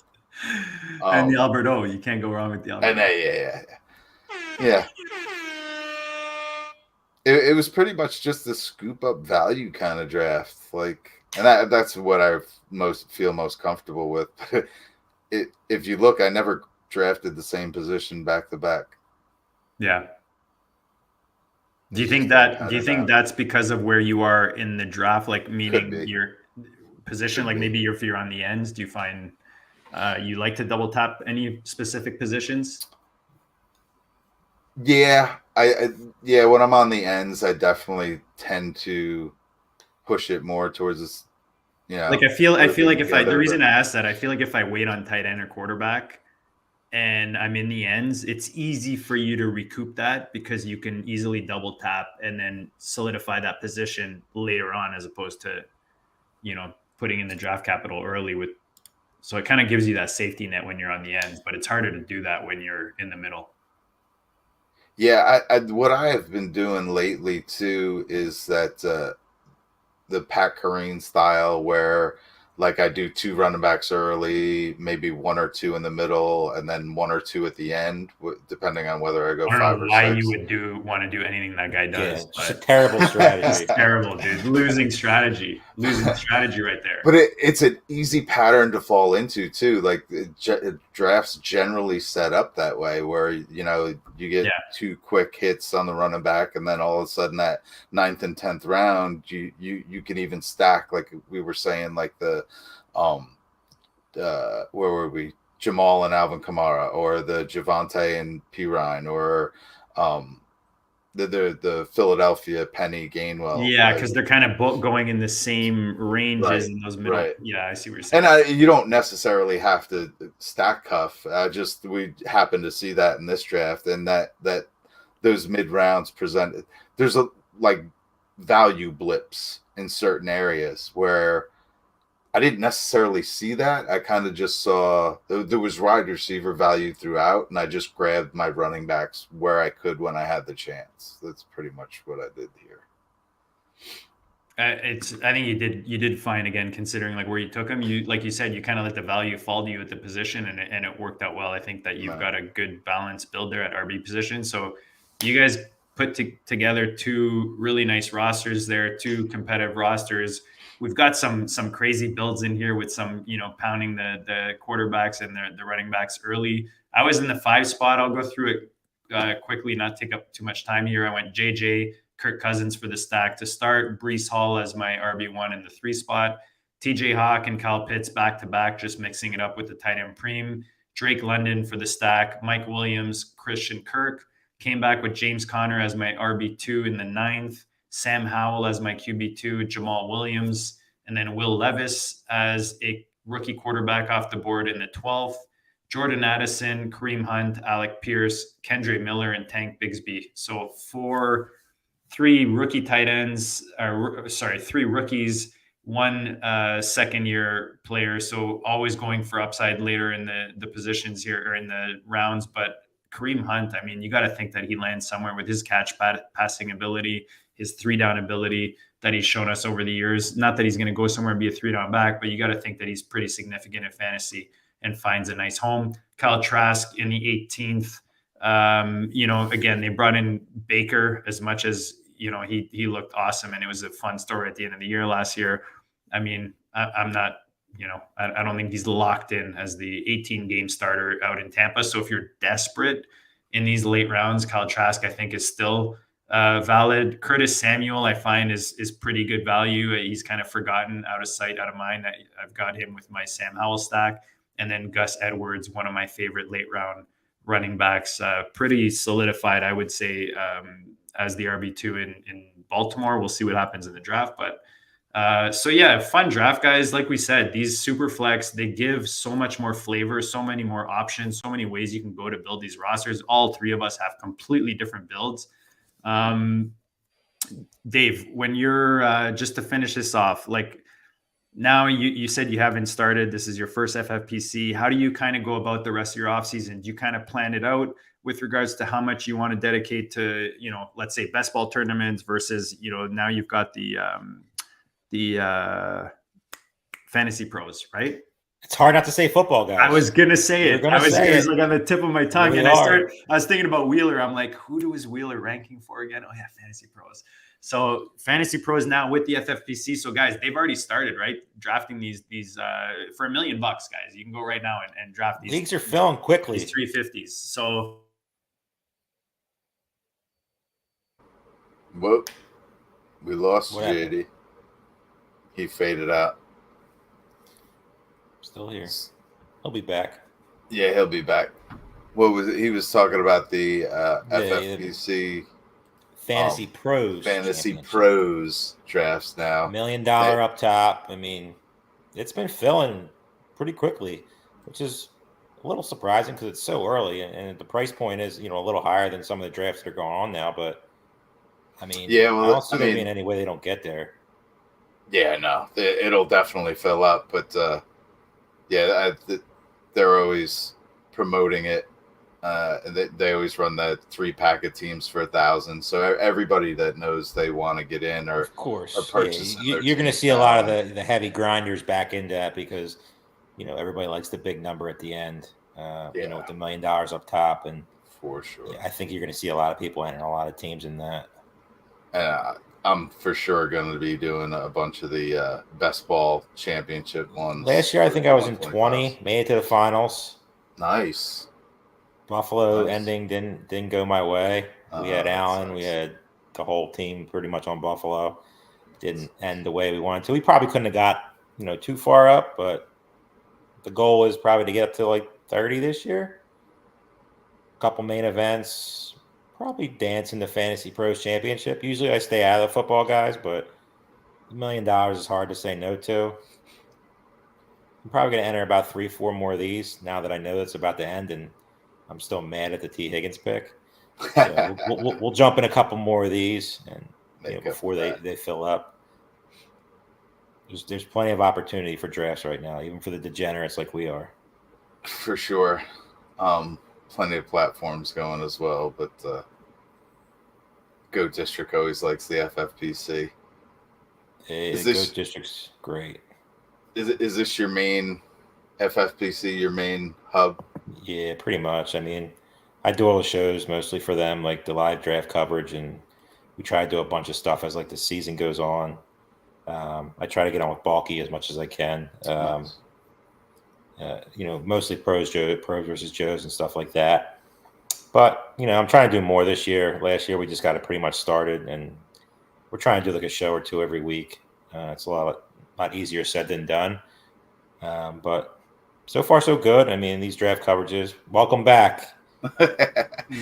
And the Alberto. You can't go wrong with the Alberto. And yeah. It was pretty much just the scoop up value kind of draft. Like, and that's what I feel most comfortable with. If you look, I never drafted the same position back to back. Yeah. Do you think that's because of where you are in the draft? Like, meaning your position, like maybe if you're on the ends, do you find you like to double tap any specific positions? Yeah, when I'm on the ends, I definitely tend to push it more towards this. Yeah, like I feel like the reason I asked that, I feel like if I wait on tight end or quarterback and I'm in the ends, it's easy for you to recoup that because you can easily double tap and then solidify that position later on, as opposed to, you know, putting in the draft capital early with. So it kind of gives you that safety net when you're on the ends, but it's harder to do that when you're in the middle. Yeah, what I have been doing lately too is that Pat Careen style where like I do 2 running backs early, maybe 1 or 2 in the middle, and then 1 or 2 at the end, depending on whether I go I 5 don't or know why 6. you would want to do anything that guy Yeah, does. it's a But terrible strategy. it's terrible, dude. Losing strategy right there. But it's an easy pattern to fall into too. Like drafts generally set up that way, where you get 2 quick hits on the running back, and then all of a sudden that 9th and 10th round, you can even stack, like we were saying, like the where were we? Jamal and Alvin Kamara, or the Javante and Pirine, or the Philadelphia Penny Gainwell. Yeah, because they're kind of both going in the same ranges in those middle. Right. Yeah, I see what you're saying. And you don't necessarily have to stack cuff. We happen to see that in this draft, and that those mid rounds presented. There's like value blips in certain areas where I didn't necessarily see that. I kind of just saw there was wide receiver value throughout, and I just grabbed my running backs where I could when I had the chance. That's pretty much what I did here. I think you did fine, again, considering like where you took him. Like you said, you kind of let the value fall to you at the position, and it worked out well. I think that you've got a good balance build there at RB position. So you guys put together 2 really nice rosters there, 2 competitive rosters. We've got some crazy builds in here with some, pounding the quarterbacks and the running backs early. I was in the 5 spot. I'll go through it quickly, not take up too much time here. I went JJ, Kirk Cousins for the stack to start, Breece Hall as my RB1 in the 3 spot, TJ Hawk and Kyle Pitts back to back, just mixing it up with the tight end preem, Drake London for the stack, Mike Williams, Christian Kirk. Came back with James Conner as my RB2 in the 9th, Sam Howell as my QB2, Jamal Williams, and then Will Levis as a rookie quarterback off the board in the 12th, Jordan Addison, Kareem Hunt, Alec Pierce, Kendre Miller, and Tank Bigsby. So 3 rookie tight ends, 3 rookies, 1 second-year player. So always going for upside later in the positions here, or in the rounds. But Kareem Hunt, I mean, you got to think that he lands somewhere with his passing ability, his 3-down ability that he's shown us over the years. Not that he's going to go somewhere and be a 3-down back, but you got to think that he's pretty significant in fantasy and finds a nice home. Kyle Trask in the 18th. Again, they brought in Baker as much as, he looked awesome, and it was a fun story at the end of the year last year. I mean, I'm not, I don't think he's locked in as the 18-game starter out in Tampa. So if you're desperate in these late rounds, Kyle Trask, I think, is still valid. Curtis Samuel, I find, is pretty good value. He's kind of forgotten, out of sight, out of mind. I've got him with my Sam Howell stack. And then Gus Edwards, one of my favorite late round running backs, pretty solidified, I would say, as the RB2 in Baltimore. We'll see what happens in the draft. But fun draft, guys. Like we said, these Superflex, they give so much more flavor, so many more options, so many ways you can go to build these rosters. All 3 of us have completely different builds. Dave, when you're just to finish this off, like now you said you haven't started, this is your first FFPC. How do you kind of go about the rest of your off season? Do you kind of plan it out with regards to how much you want to dedicate to, let's say best ball tournaments versus, now you've got the fantasy pros, right? It's hard not to say football, guys. I was gonna say it. It was like on the tip of my tongue, really and I was thinking about Wheeler. I'm like, who was Wheeler ranking for again? Oh yeah, fantasy pros. So fantasy pros now with the FFPC. So guys, they've already started, right? Drafting these for $1 million, guys. You can go right now and draft these. Leagues are filling quickly. These 350s. So. Whoop. We lost JD. He faded out. Still here. He'll be back. Yeah, he'll be back. What was it? He was talking about the FFPC Fantasy Pros. Fantasy Pros drafts now. $1 million up top. I mean, it's been filling pretty quickly, which is a little surprising because it's so early, and the price point is, a little higher than some of the drafts that are going on now. But I mean, I don't see there being any way they don't get there. Yeah, no, it'll definitely fill up, but they're always promoting it They always run that 3-pack of teams for 1,000. So everybody that knows they want to get in or of course, or purchasing their you're going to teams see a lot now. of the heavy grinders back into that because everybody likes the big number at the end. With the $1 million up top, and for sure, I think you're going to see a lot of people entering a lot of teams in that. And I'm for sure going to be doing a bunch of the best ball championship ones. Last year, I think I was in 20, made it to the finals. Nice. Buffalo ending didn't go my way. We had Allen, nice. We had the whole team pretty much on Buffalo. Didn't end the way we wanted to. We probably couldn't have got too far up, but the goal is probably to get up to like 30 this year. A couple main events, probably dance in the Fantasy Pros Championship. Usually I stay out of the football guys, but $1 million is hard to say no to. I'm probably going to enter about 3-4 more of these now that I know it's about to end, and I'm still mad at the T. Higgins pick. So we'll jump in a couple more of these, and before they fill up. There's plenty of opportunity for drafts right now, even for the degenerates like we are. For sure. Plenty of platforms going as well, but Go District always likes the FFPC. Go District's great. Is this your main FFPC, your main hub? Yeah, pretty much. I mean, I do all the shows mostly for them, like the live draft coverage, and we try to do a bunch of stuff as like the season goes on. I try to get on with Balky as much as I can. Nice. Mostly pros versus Joes and stuff like that. But, I'm trying to do more this year. Last year, we just got it pretty much started, and we're trying to do like a show or two every week. It's a lot easier said than done. But so far, so good. I mean, these draft coverages, welcome back.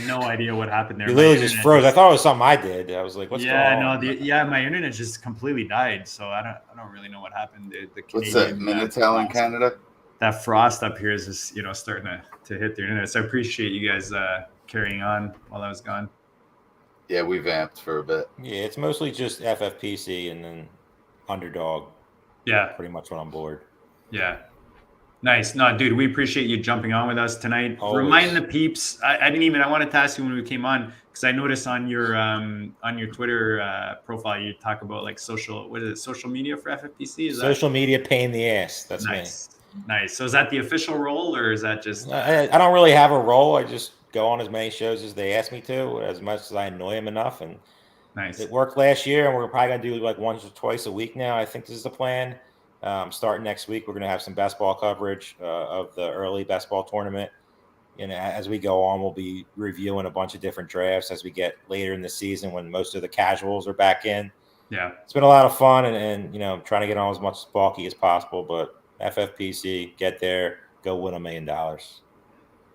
No idea what happened there. You literally just froze. I thought it was something I did. I was like, what's going on? My internet just completely died. So I don't really know what happened. The What's that, Minitel in Canada? That frost up here is just, starting to hit the internet. So I appreciate you guys carrying on while I was gone. Yeah, we vamped for a bit. Yeah, it's mostly just FFPC and then Underdog. Yeah. Pretty much when I'm bored. Yeah. Nice. No, dude, we appreciate you jumping on with us tonight. Always. Remind the peeps. I wanted to ask you when we came on, because I noticed on your Twitter profile, you talk about like social media for FFPC? Social media pain in the ass. That's nice. Me. Nice. So is that the official role, or is that just? I don't really have a role. I just go on as many shows as they ask me to, as much as I annoy them enough. And nice. It worked last year, and we're probably going to do like once or twice a week now. I think this is the plan. Starting next week, we're going to have some best ball coverage of the early best ball tournament. And as we go on, we'll be reviewing a bunch of different drafts as we get later in the season when most of the casuals are back in. Yeah. It's been a lot of fun, and trying to get on as much bulky as possible. But FFPC, get there, go win $1 million.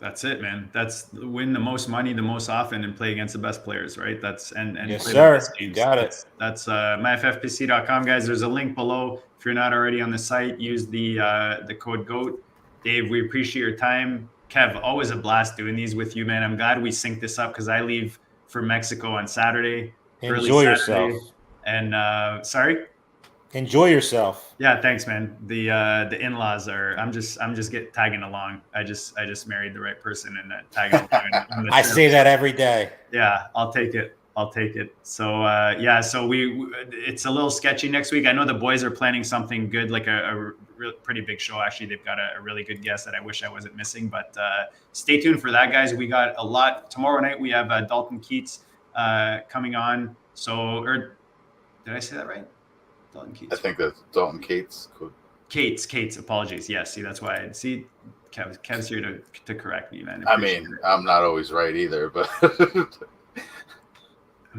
That's it, man. That's win the most money the most often and play against the best players, right? That's and yes, play sir. The best games. You got it. That's myffpc.com, guys. There's a link below. If you're not already on the site, use the code GOAT. Dave, we appreciate your time. Kev, always a blast doing these with you, man. I'm glad we synced this up because I leave for Mexico on Saturday. Enjoy yourself. And sorry. Enjoy yourself. Yeah, thanks, man. The in-laws are. I'm just tagging along. I just married the right person and tagging along. I say that every day. Yeah, I'll take it. So so it's a little sketchy next week. I know the boys are planning something good, like a pretty big show. Actually, they've got a really good guest that I wish I wasn't missing. But stay tuned for that, guys. We got a lot tomorrow night. We have Dalton Keats coming on. Or did I say that right? Dalton Keats. I think that's Dalton Cates. Cool. Cates. Apologies. Yeah. See, that's why. See, Kev's here to correct me, man. I'm not always right either, but I'm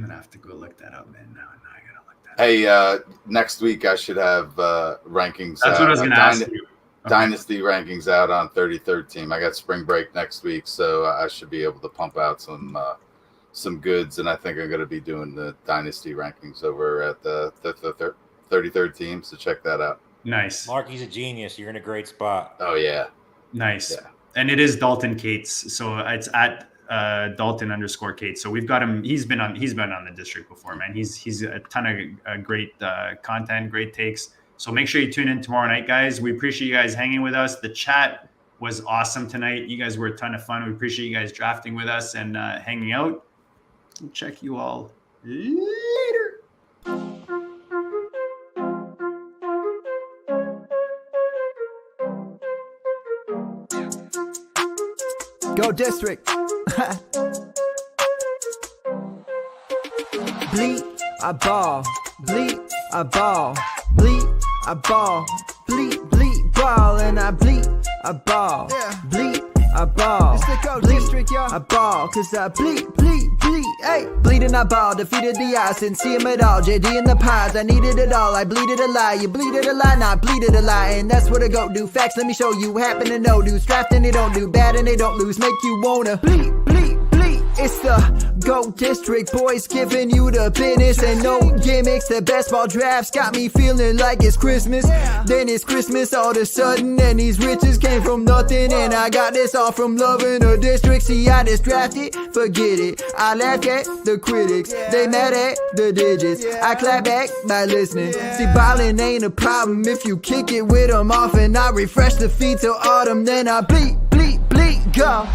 gonna have to go look that up, man. Now I gotta look that up. Hey, next week I should have rankings. That's what I was gonna ask you. Okay. Dynasty rankings out on 33rd team. I got spring break next week, so I should be able to pump out some goods, and I think I'm gonna be doing the Dynasty rankings over at the 33rd team. So check that out. Nice. Marky's a genius. You're in a great spot. Oh yeah. Nice. Yeah. And it is Dalton Cates, so it's at Dalton_Cates. So we've got him. He's been on the district before, man. He's a ton of great content, great takes. So make sure you tune in tomorrow night, guys. We appreciate you guys hanging with us. The chat was awesome tonight. You guys were a ton of fun. We appreciate you guys drafting with us and hanging out. We'll check you all later. Go District. Bleed, I ball. Bleed, I ball. Bleed, I ball. Bleed, ball, and I bleed, I ball. Bleed, I ball. Bleed, I ball, cause I bleed, hey. Bleeding, I ball, defeated the odds, didn't see him at all. JD in the pods, I needed it all. I bleeded a lie, you bleeded a lie, not bleeded a lie. And that's what I go do. Facts, let me show you. Happen to know dudes drafting, they don't do bad and they don't lose. Make you wanna bleed. It's the Go District boys giving you the business and no gimmicks. The best ball drafts got me feeling like it's Christmas. Then it's Christmas all of a sudden, and these riches came from nothing. And I got this all from loving a district. See, I just drafted, forget it. I laugh at the critics, they mad at the digits. I clap back by listening. See, BALLiN ain't a problem if you kick it with them off. And I refresh the feed till autumn, then I bleed, go.